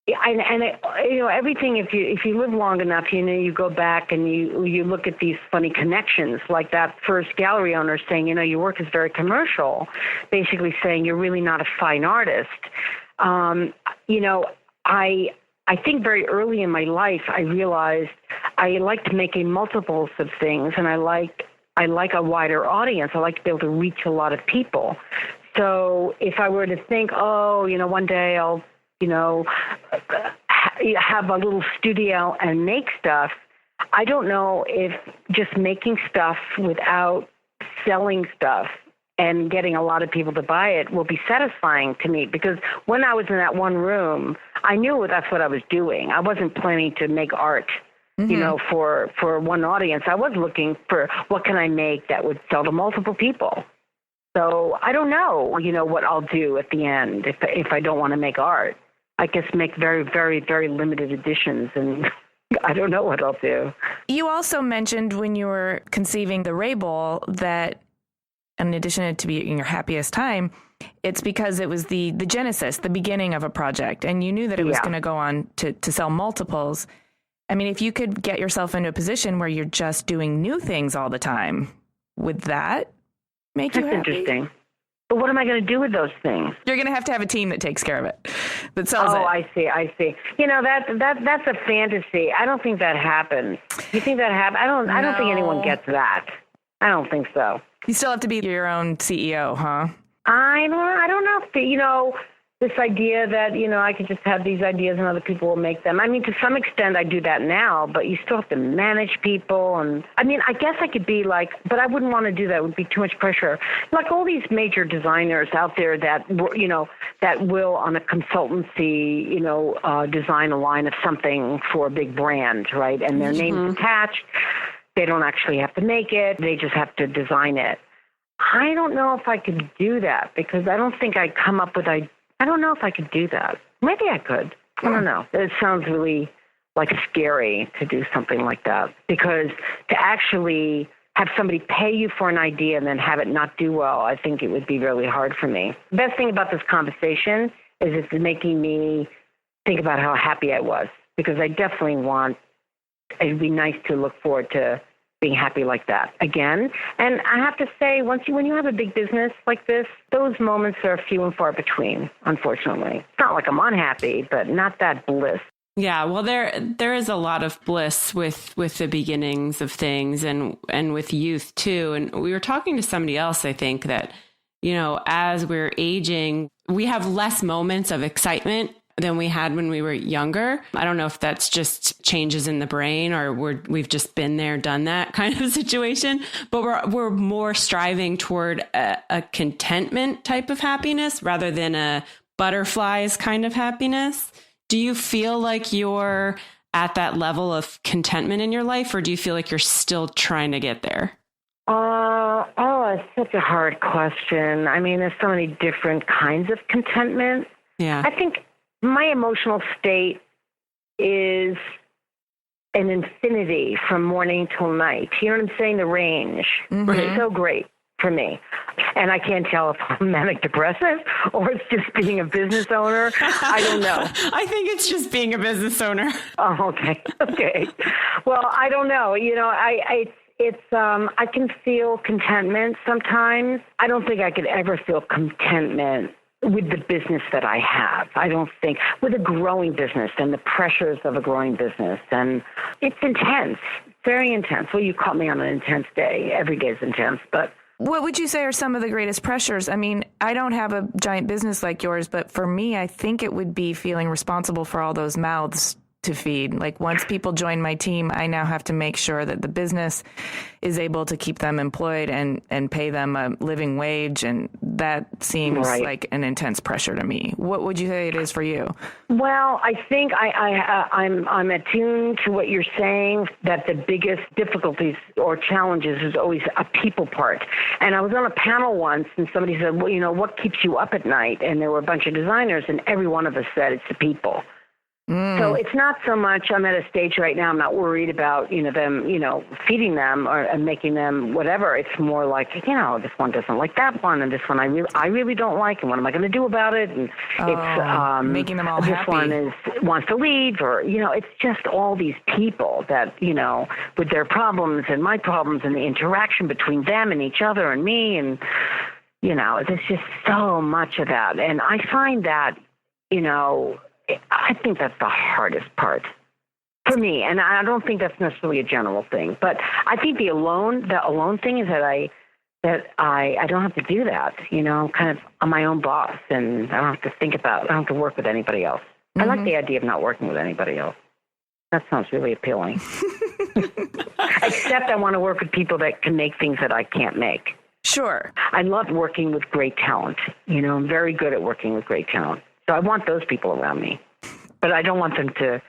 B: everything, if you live long enough, you go back and you look at these funny connections, like that first gallery owner saying, your work is very commercial, basically saying you're really not a fine artist. I think very early in my life, I realized I liked making multiples of things, and I like a wider audience. I like to be able to reach a lot of people. So if I were to think, one day I'll, have a little studio and make stuff, I don't know if just making stuff without selling stuff and getting a lot of people to buy it will be satisfying to me, because when I was in that one room, I knew that's what I was doing. I wasn't planning to make art, for one audience. I was looking for what can I make that would sell to multiple people. So I don't know, what I'll do at the end if I don't want to make art. I guess make very, very, very limited editions, and I don't know what I'll do.
A: You also mentioned when you were conceiving the Ray Bowl that in addition to being your happiest time, it's because it was the genesis, the beginning of a project, and you knew that it was going to go on to sell multiples. I mean, if you could get yourself into a position where you're just doing new things all the time, would that make you happy?
B: That's interesting. But what am I going to do with those things?
A: You're going to have a team that takes care of it, that sells it.
B: Oh, I see. That's a fantasy. I don't think that happens. You think that happens? I don't think anyone gets that. I don't think so.
A: You still have to be your own CEO, huh?
B: I don't know if, this idea that, I could just have these ideas and other people will make them. I mean, to some extent I do that now, but you still have to manage people. And I mean, I guess I could be like, but I wouldn't want to do that. It would be too much pressure. Like all these major designers out there that, that will on a consultancy, design a line of something for a big brand, right? And their name's attached. They don't actually have to make it. They just have to design it. I don't know if I could do that, because I don't think I'd come up with I don't know if I could do that. Maybe I could. I don't know. It sounds really scary to do something like that, because to actually have somebody pay you for an idea and then have it not do well, I think it would be really hard for me. The best thing about this conversation is it's making me think about how happy I was, because I definitely it'd be nice to look forward to being happy like that again. And I have to say, when you have a big business like this, those moments are few and far between, unfortunately. It's not like I'm unhappy, but not that bliss.
C: Yeah, well, there is a lot of bliss with the beginnings of things and with youth too. And we were talking to somebody else, I think, that, as we're aging, we have less moments of excitement than we had when we were younger. I don't know if that's just changes in the brain or we've just been there, done that kind of situation, but we're more striving toward a contentment type of happiness rather than a butterflies kind of happiness. Do you feel like you're at that level of contentment in your life, or do you feel like you're still trying to get there?
B: It's such a hard question. I mean, there's so many different kinds of contentment.
C: Yeah.
B: I think my emotional state is an infinity from morning till night. You know what I'm saying? The range is so great for me. And I can't tell if I'm manic depressive or it's just being a business owner. I don't know.
C: I think it's just being a business owner.
B: Oh, okay. Okay. Well, I don't know. I can feel contentment sometimes. I don't think I could ever feel contentment with the business that I have. I don't think, with a growing business and the pressures of a growing business. And it's intense, very intense. Well, you caught me on an intense day. Every day is intense, but.
A: What would you say are some of the greatest pressures? I mean, I don't have a giant business like yours, but for me, I think it would be feeling responsible for all those mouths to feed. Like once people join my team, I now have to make sure that the business is able to keep them employed and pay them a living wage. And that seems like an intense pressure to me. What would you say it is for you?
B: Well, I think I'm attuned to what you're saying, that the biggest difficulties or challenges is always a people part. And I was on a panel once and somebody said, well, what keeps you up at night? And there were a bunch of designers and every one of us said it's the people. So it's not so much, I'm at a stage right now, I'm not worried about, them, feeding them or making them whatever. It's more like, this one doesn't like that one, and this one I really don't like, and what am I going to do about it? And it's
A: making them all
B: this
A: happy.
B: One wants to leave, or, it's just all these people that, with their problems and my problems and the interaction between them and each other and me, and, there's just so much of that. And I find that, I think that's the hardest part for me. And I don't think that's necessarily a general thing. But I think the alone thing is that that I don't have to do that. I'm kind of my own boss, and I don't have to I don't have to work with anybody else. I like the idea of not working with anybody else. That sounds really appealing. Except I want to work with people that can make things that I can't make.
A: Sure.
B: I love working with great talent. I'm very good at working with great talent. So I want those people around me. But I don't want them to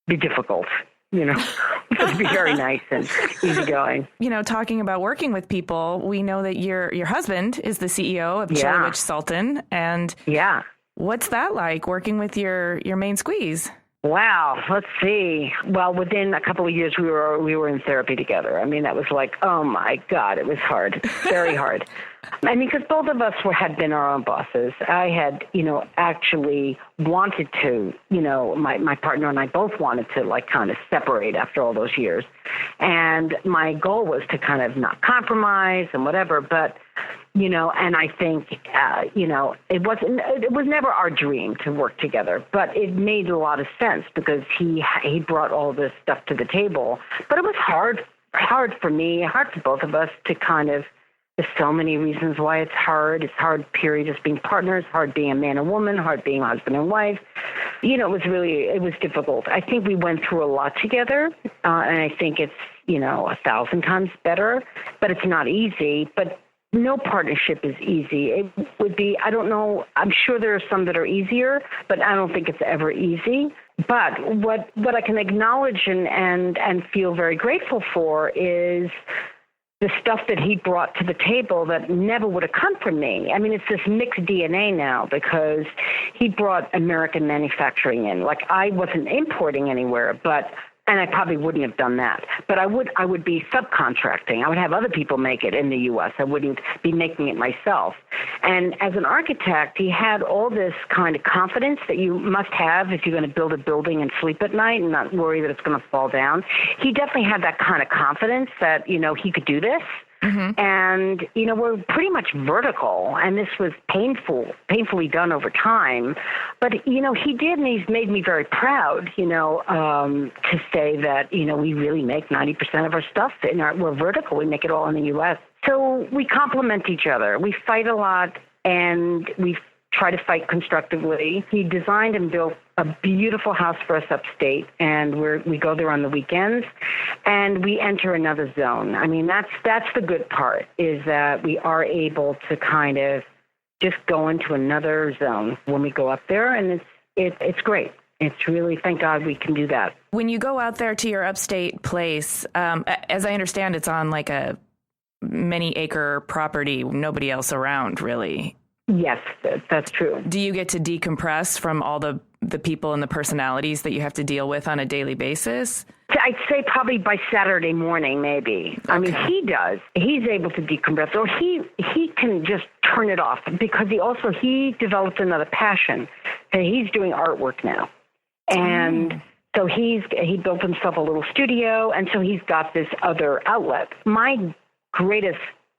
B: be difficult, Just be very nice and easygoing.
A: Talking about working with people, we know that your husband is the CEO of Chilewich Sultan. And what's that like, working with your main squeeze?
B: Wow. Let's see. Well, within a couple of years, we were in therapy together. I mean, that was like, oh my God, it was hard, very hard. I mean, because both of us had been our own bosses. I had, actually wanted to, my partner and I both wanted to kind of separate after all those years. And my goal was to kind of not compromise and whatever, but and I think, it was never our dream to work together, but it made a lot of sense because he brought all this stuff to the table. But it was hard for me, hard for both of us to kind of, there's so many reasons why it's hard. It's hard, period, just being partners, hard being a man and woman, hard being husband and wife. It was difficult. I think we went through a lot together, and I think it's, 1,000 times better, but it's not easy. But no partnership is easy. It would be, I don't know, I'm sure there are some that are easier, but I don't think it's ever easy. But what I can acknowledge and feel very grateful for is the stuff that he brought to the table that never would have come from me. I mean, it's this mixed DNA now because he brought American manufacturing in. Like, I wasn't importing anywhere, and I probably wouldn't have done that. But I would be subcontracting. I would have other people make it in the U.S. I wouldn't be making it myself. And as an architect, he had all this kind of confidence that you must have if you're going to build a building and sleep at night and not worry that it's going to fall down. He definitely had that kind of confidence that, he could do this. Mm-hmm. And, we're pretty much vertical, and this was painfully done over time. But, he did, and he's made me very proud, to say that, we really make 90% of our stuff. We're vertical. We make it all in the U.S. So we complement each other. We fight a lot, and we try to fight constructively. He designed and built a beautiful house for us upstate, and we go there on the weekends, and we enter another zone. I mean, that's the good part, is that we are able to kind of just go into another zone when we go up there, and it's great. It's really, thank God we can do that.
A: When you go out there to your upstate place, as I understand, it's on like a many acre property, nobody else around, really.
B: Yes, that's true.
A: Do you get to decompress from all the people and the personalities that you have to deal with on a daily basis?
B: I'd say probably by Saturday morning, maybe. Okay. I mean, he does. He's able to decompress, or he can just turn it off because he developed another passion. And he's doing artwork now. And so he built himself a little studio, and so he's got this other outlet. My greatest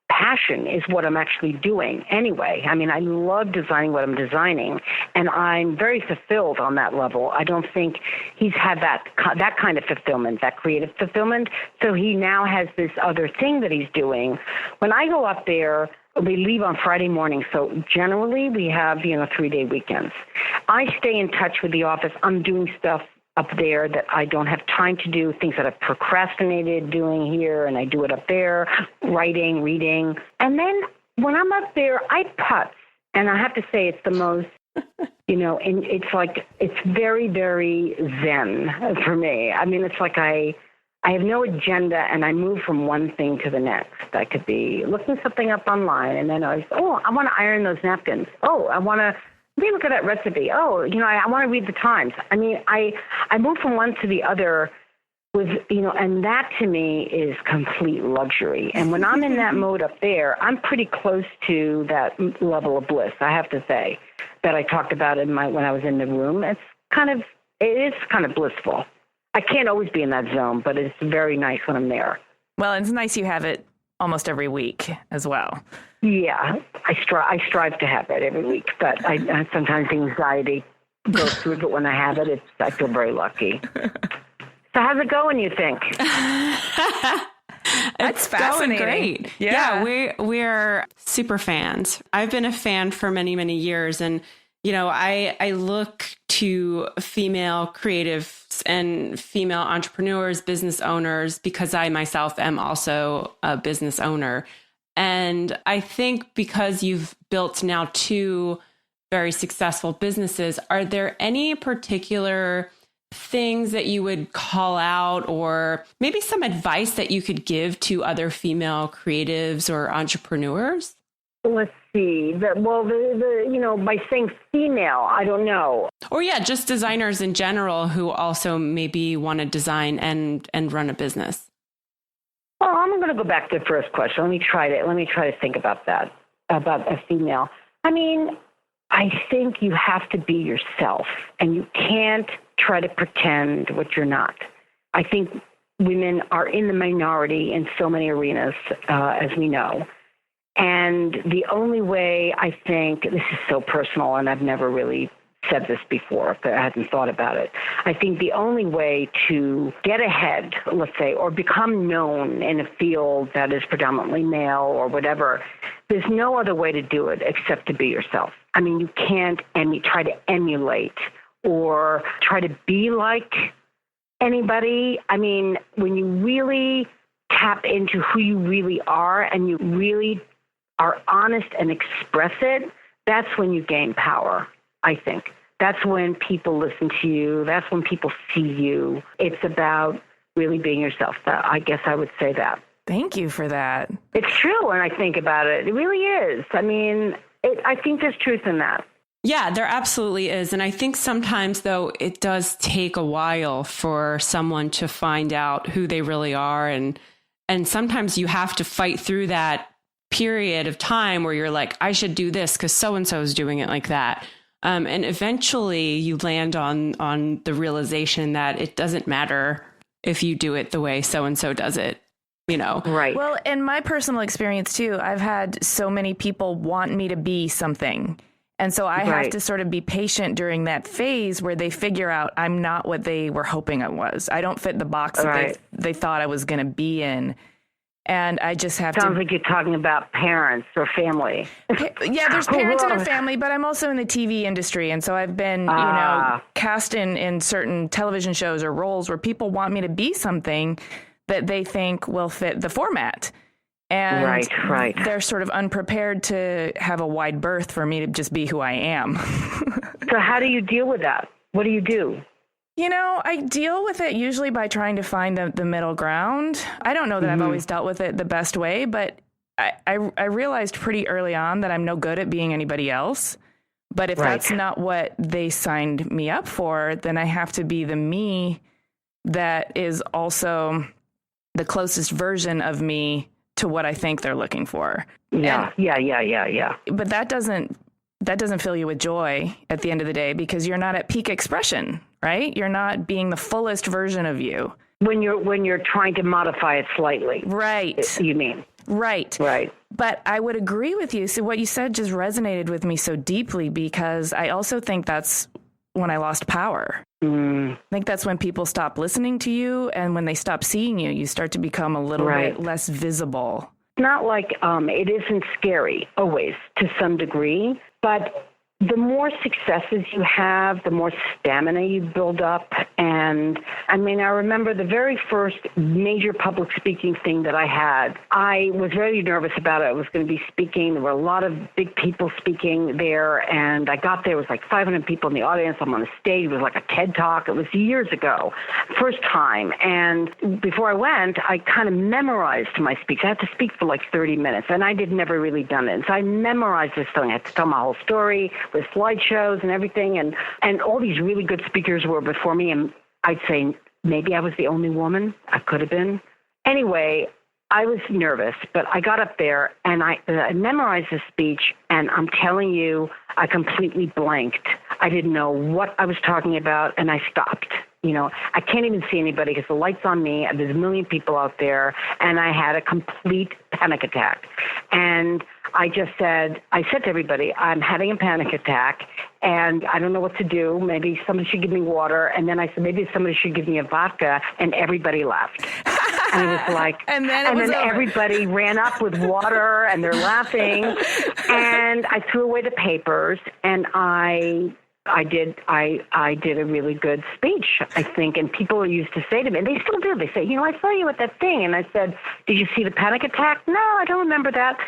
B: passion is what I'm actually doing anyway. I mean, I love designing what I'm designing, and I'm very fulfilled on that level. I don't think he's had that kind of fulfillment, that creative fulfillment. So he now has this other thing that he's doing. When I go up there, we leave on Friday morning, so generally we have, 3-day weekends. I stay in touch with the office. I'm doing stuff up there that I don't have time to do, things that I've procrastinated doing here, and I do it up there, writing, reading. And then when I'm up there, I putz. And I have to say it's the most, and it's very, very zen for me. I mean, it's like I have no agenda, and I move from one thing to the next. I could be looking something up online, and then I want to iron those napkins. Let me look at that recipe. I want to read the Times. I mean, I move from one to the other with, and that to me is complete luxury. And when I'm in that mode up there, I'm pretty close to that level of bliss, I have to say, that I talked about when I was in the room. It is kind of blissful. I can't always be in that zone, but it's very nice when I'm there.
A: Well, it's nice you have it almost every week as well.
B: Yeah, I strive to have it every week, but I sometimes anxiety goes through. But when I have it, I feel very lucky. So how's it going, you think?
A: That's fascinating.
C: Going great. Yeah, we're super fans. I've been a fan for many, many years. And, I look to female creatives and female entrepreneurs, business owners, because I myself am also a business owner. And I think because you've built now 2 very successful businesses, are there any particular things that you would call out, or maybe some advice that you could give to other female creatives or entrepreneurs?
B: Let's see. By saying female, I don't know.
C: Or just designers in general who also maybe want to design and run a business.
B: Well, I'm going to go back to the first question. Let me try to think about that, about a female. I mean, I think you have to be yourself, and you can't try to pretend what you're not. I think women are in the minority in so many arenas, as we know. And the only way, I think, this is so personal, and I've never really said this before, but I hadn't thought about it. I think the only way to get ahead, let's say, or become known in a field that is predominantly male or whatever, there's no other way to do it except to be yourself. I mean, you can't try to emulate or try to be like anybody. I mean, when you really tap into who you really are and you really are honest and express it, that's when you gain power, I think. That's when people listen to you. That's when people see you. It's about really being yourself. I guess I would say that.
A: Thank you for that.
B: It's true when I think about it. It really is. I mean, I think there's truth in that.
C: Yeah, there absolutely is. And I think sometimes, though, it does take a while for someone to find out who they really are. And sometimes you have to fight through that period of time where you're like, I should do this because so-and-so is doing it like that. And eventually you land on the realization that it doesn't matter if you do it the way so-and-so does it,
B: Right.
A: Well, in my personal experience, too, I've had so many people want me to be something. And so I have to sort of be patient during that phase where they figure out I'm not what they were hoping I was. I don't fit the box that they thought I was going to be in. And I just have
B: Sounds like you're talking about parents or family.
A: Yeah, there's parents in a family, but I'm also in the TV industry. And so I've been, cast in certain television shows or roles where people want me to be something that they think will fit the format. And they're sort of unprepared to have a wide berth for me to just be who I am.
B: So how do you deal with that? What do you do?
A: I deal with it usually by trying to find the middle ground. I don't know that I've always dealt with it the best way, but I realized pretty early on that I'm no good at being anybody else. But if that's not what they signed me up for, then I have to be the me that is also the closest version of me to what I think they're looking for.
B: Yeah.
A: But that doesn't fill you with joy at the end of the day because you're not at peak expression, right? You're not being the fullest version of you.
B: When you're trying to modify it slightly.
A: Right.
B: You mean.
A: Right. But I would agree with you. So what you said just resonated with me so deeply because I also think that's when I lost power. I think that's when people stop listening to you, and when they stop seeing you, you start to become a little bit less visible.
B: It's not like it isn't scary always to some degree, but the more successes you have, the more stamina you build up. And I remember the very first major public speaking thing that I had. I was very nervous about it. I was going to be speaking. There were a lot of big people speaking there. And I got there, it was like 500 people in the audience. I'm on the stage. It was like a TED Talk. It was years ago, first time. And before I went, I kind of memorized my speech. I had to speak for like 30 minutes, and I had never really done it. And so I memorized this thing. I had to tell my whole story with slideshows and everything, and all these really good speakers were before me, and I'd say maybe I was the only woman. I could have been. Anyway, I was nervous, but I got up there, and I memorized the speech, and I'm telling you, I completely blanked. I didn't know what I was talking about, and I stopped. I can't even see anybody because the light's on me, and there's a million people out there, and I had a complete panic attack. And I said to everybody, I'm having a panic attack, and I don't know what to do. Maybe somebody should give me water. And then I said, maybe somebody should give me a vodka, and everybody laughed. And it was like,
A: and then
B: everybody ran up with water and they're laughing. And I threw away the papers and I did a really good speech, I think. And people used to say to me, and they still do, they say, I saw you at that thing. And I said, did you see the panic attack? No, I don't remember that.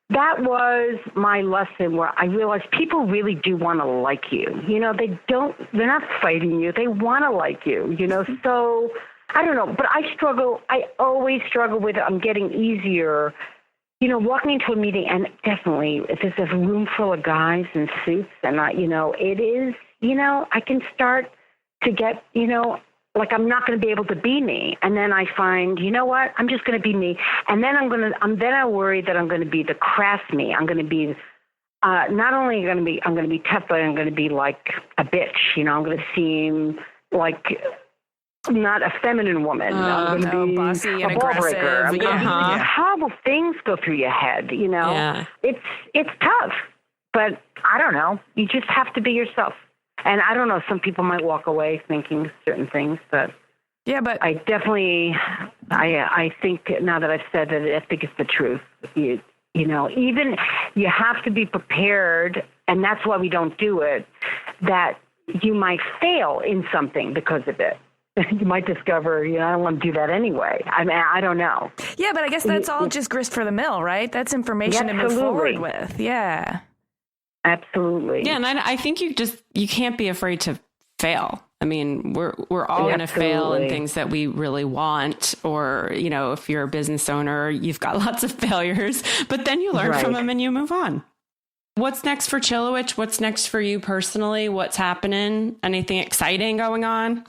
B: That was my lesson where I realized people really do want to like you. They're not fighting you. They want to like you, so I don't know, but I always struggle with it. I'm getting easier, walking into a meeting, and definitely if there's a room full of guys in suits and it is, I can start to get, like I'm not going to be able to be me. And then I find, what? I'm just going to be me. And then I worry that I'm going to be the crass me. I'm going to be, not only I'm going to be tough, but I'm going to be like a bitch. I'm going to seem like not a feminine woman. I'm going to be
A: bossy and
B: a ball breaker.
A: aggressive.
B: Horrible things go through your head,
C: Yeah.
B: It's tough, but I don't know. You just have to be yourself. And I don't know, some people might walk away thinking certain things, but
A: yeah, but
B: I definitely, I think now that I've said it, I think it's the truth. Even you have to be prepared, and that's why we don't do it, that you might fail in something because of it. You might discover, I don't want to do that anyway. I mean, I don't know.
A: Yeah, but I guess that's all just grist for the mill, right? That's information to move forward with. Yeah.
B: Absolutely.
C: Yeah, and I think you can't be afraid to fail. I mean, we're all going to fail in things that we really want, or, if you're a business owner, you've got lots of failures, but then you learn from them and you move on. What's next for Chilewich? What's next for you personally? What's happening? Anything exciting going on?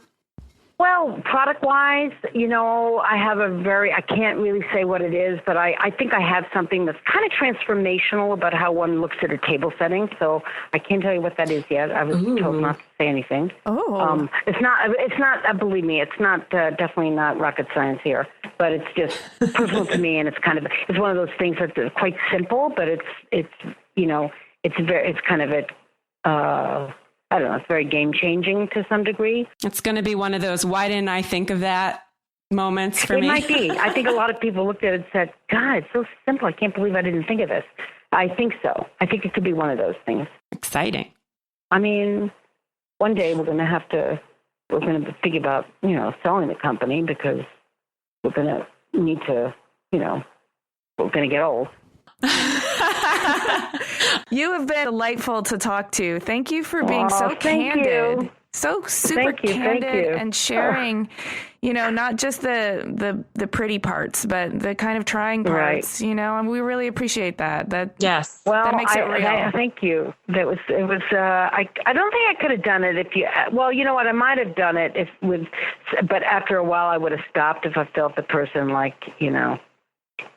B: Well, product-wise, I can't really say what it is, but I think I have something that's kind of transformational about how one looks at a table setting. So I can't tell you what that is yet. I was told not to say anything.
A: Oh.
B: It's not, believe me, it's not, definitely not rocket science here, but it's just personal to me. And it's it's one of those things that's quite simple, but it's I don't know, it's very game-changing to some degree.
C: It's going to be one of those, why didn't I think of that moments for me?
B: It might be. I think a lot of people looked at it and said, God, it's so simple. I can't believe I didn't think of this. I think so. I think it could be one of those things.
C: Exciting.
B: I mean, one day we're going to think about, selling the company because we're going to need to, we're going to get old.
A: You have been delightful to talk to. Thank you for being so candid, so super candid, and sharing, not just the pretty parts, but the kind of trying parts, and we really appreciate that.
C: Yes.
B: Well,
A: that makes it real.
B: Thank you. I don't think I could have done it you know what, I might have done it but after a while I would have stopped if I felt the person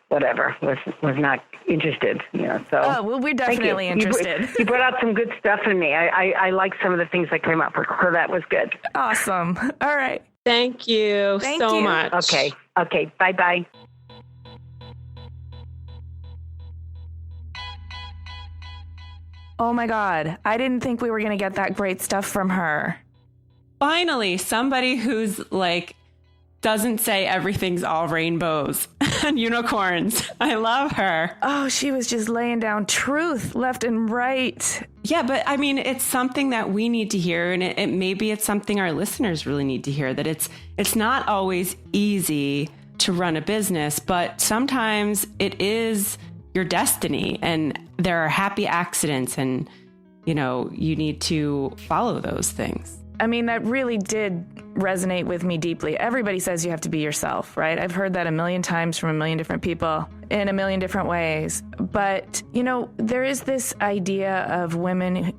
B: whatever, was not interested, so.
A: Oh, well, we're definitely interested.
B: You brought out some good stuff in me. I like some of the things that came up, so that was good.
A: Awesome. All right.
C: Thank you so much.
B: Okay. Bye-bye.
A: Oh my God. I didn't think we were going to get that great stuff from her.
C: Finally, somebody who's doesn't say everything's all rainbows and unicorns. I love her.
A: Oh, she was just laying down truth left and right.
C: Yeah, but I mean, it's something that we need to hear, and maybe it's something our listeners really need to hear, that it's not always easy to run a business, but sometimes it is your destiny, and there are happy accidents, and you need to follow those things.
A: I mean, that really did resonate with me deeply. Everybody says you have to be yourself, right? I've heard that a million times from a million different people in a million different ways. But, there is this idea of women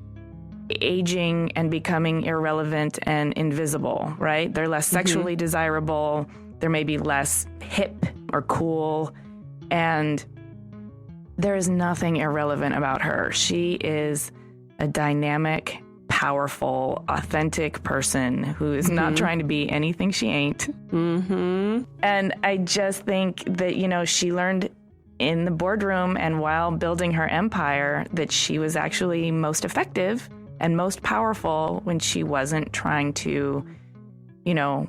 A: aging and becoming irrelevant and invisible, right? They're less sexually desirable. They're maybe less hip or cool. And there is nothing irrelevant about her. She is a dynamic, powerful, authentic person who is not trying to be anything she ain't. And I just think that, she learned in the boardroom and while building her empire that she was actually most effective and most powerful when she wasn't trying to,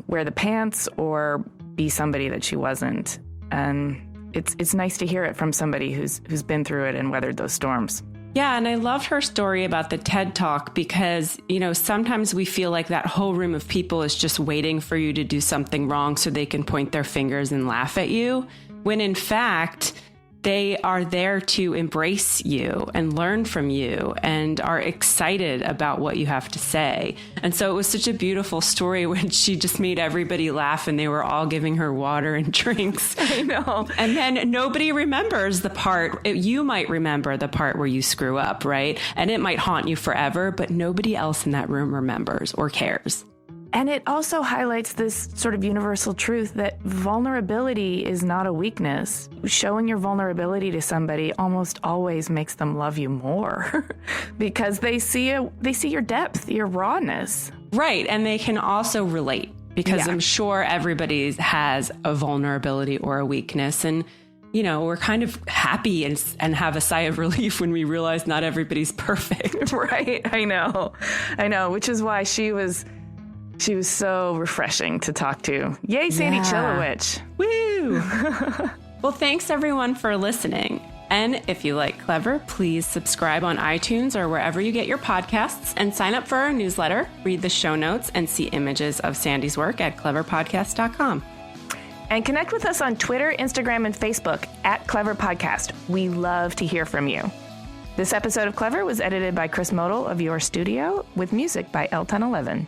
A: wear the pants or be somebody that she wasn't. And it's nice to hear it from somebody who's been through it and weathered those storms.
C: Yeah, and I loved her story about the TED Talk because, sometimes we feel like that whole room of people is just waiting for you to do something wrong so they can point their fingers and laugh at you, when in fact, they are there to embrace you and learn from you and are excited about what you have to say. And so it was such a beautiful story when she just made everybody laugh and they were all giving her water and drinks.
A: I know.
C: And then nobody remembers the part. You might remember the part where you screw up, right? And it might haunt you forever, but nobody else in that room remembers or cares.
A: And it also highlights this sort of universal truth that vulnerability is not a weakness. Showing your vulnerability to somebody almost always makes them love you more because they see your depth, your rawness.
C: Right. And they can also relate because I'm sure everybody has a vulnerability or a weakness. And, we're kind of happy and have a sigh of relief when we realize not everybody's perfect.
A: Right. I know, which is why she was so refreshing to talk to. Yay, Sandy Chilewich.
C: Woo! Well, thanks everyone for listening. And if you like Clever, please subscribe on iTunes or wherever you get your podcasts and sign up for our newsletter, read the show notes, and see images of Sandy's work at cleverpodcast.com.
A: And connect with us on Twitter, Instagram, and Facebook at Clever Podcast. We love to hear from you. This episode of Clever was edited by Chris Model of Your Studio with music by L1011.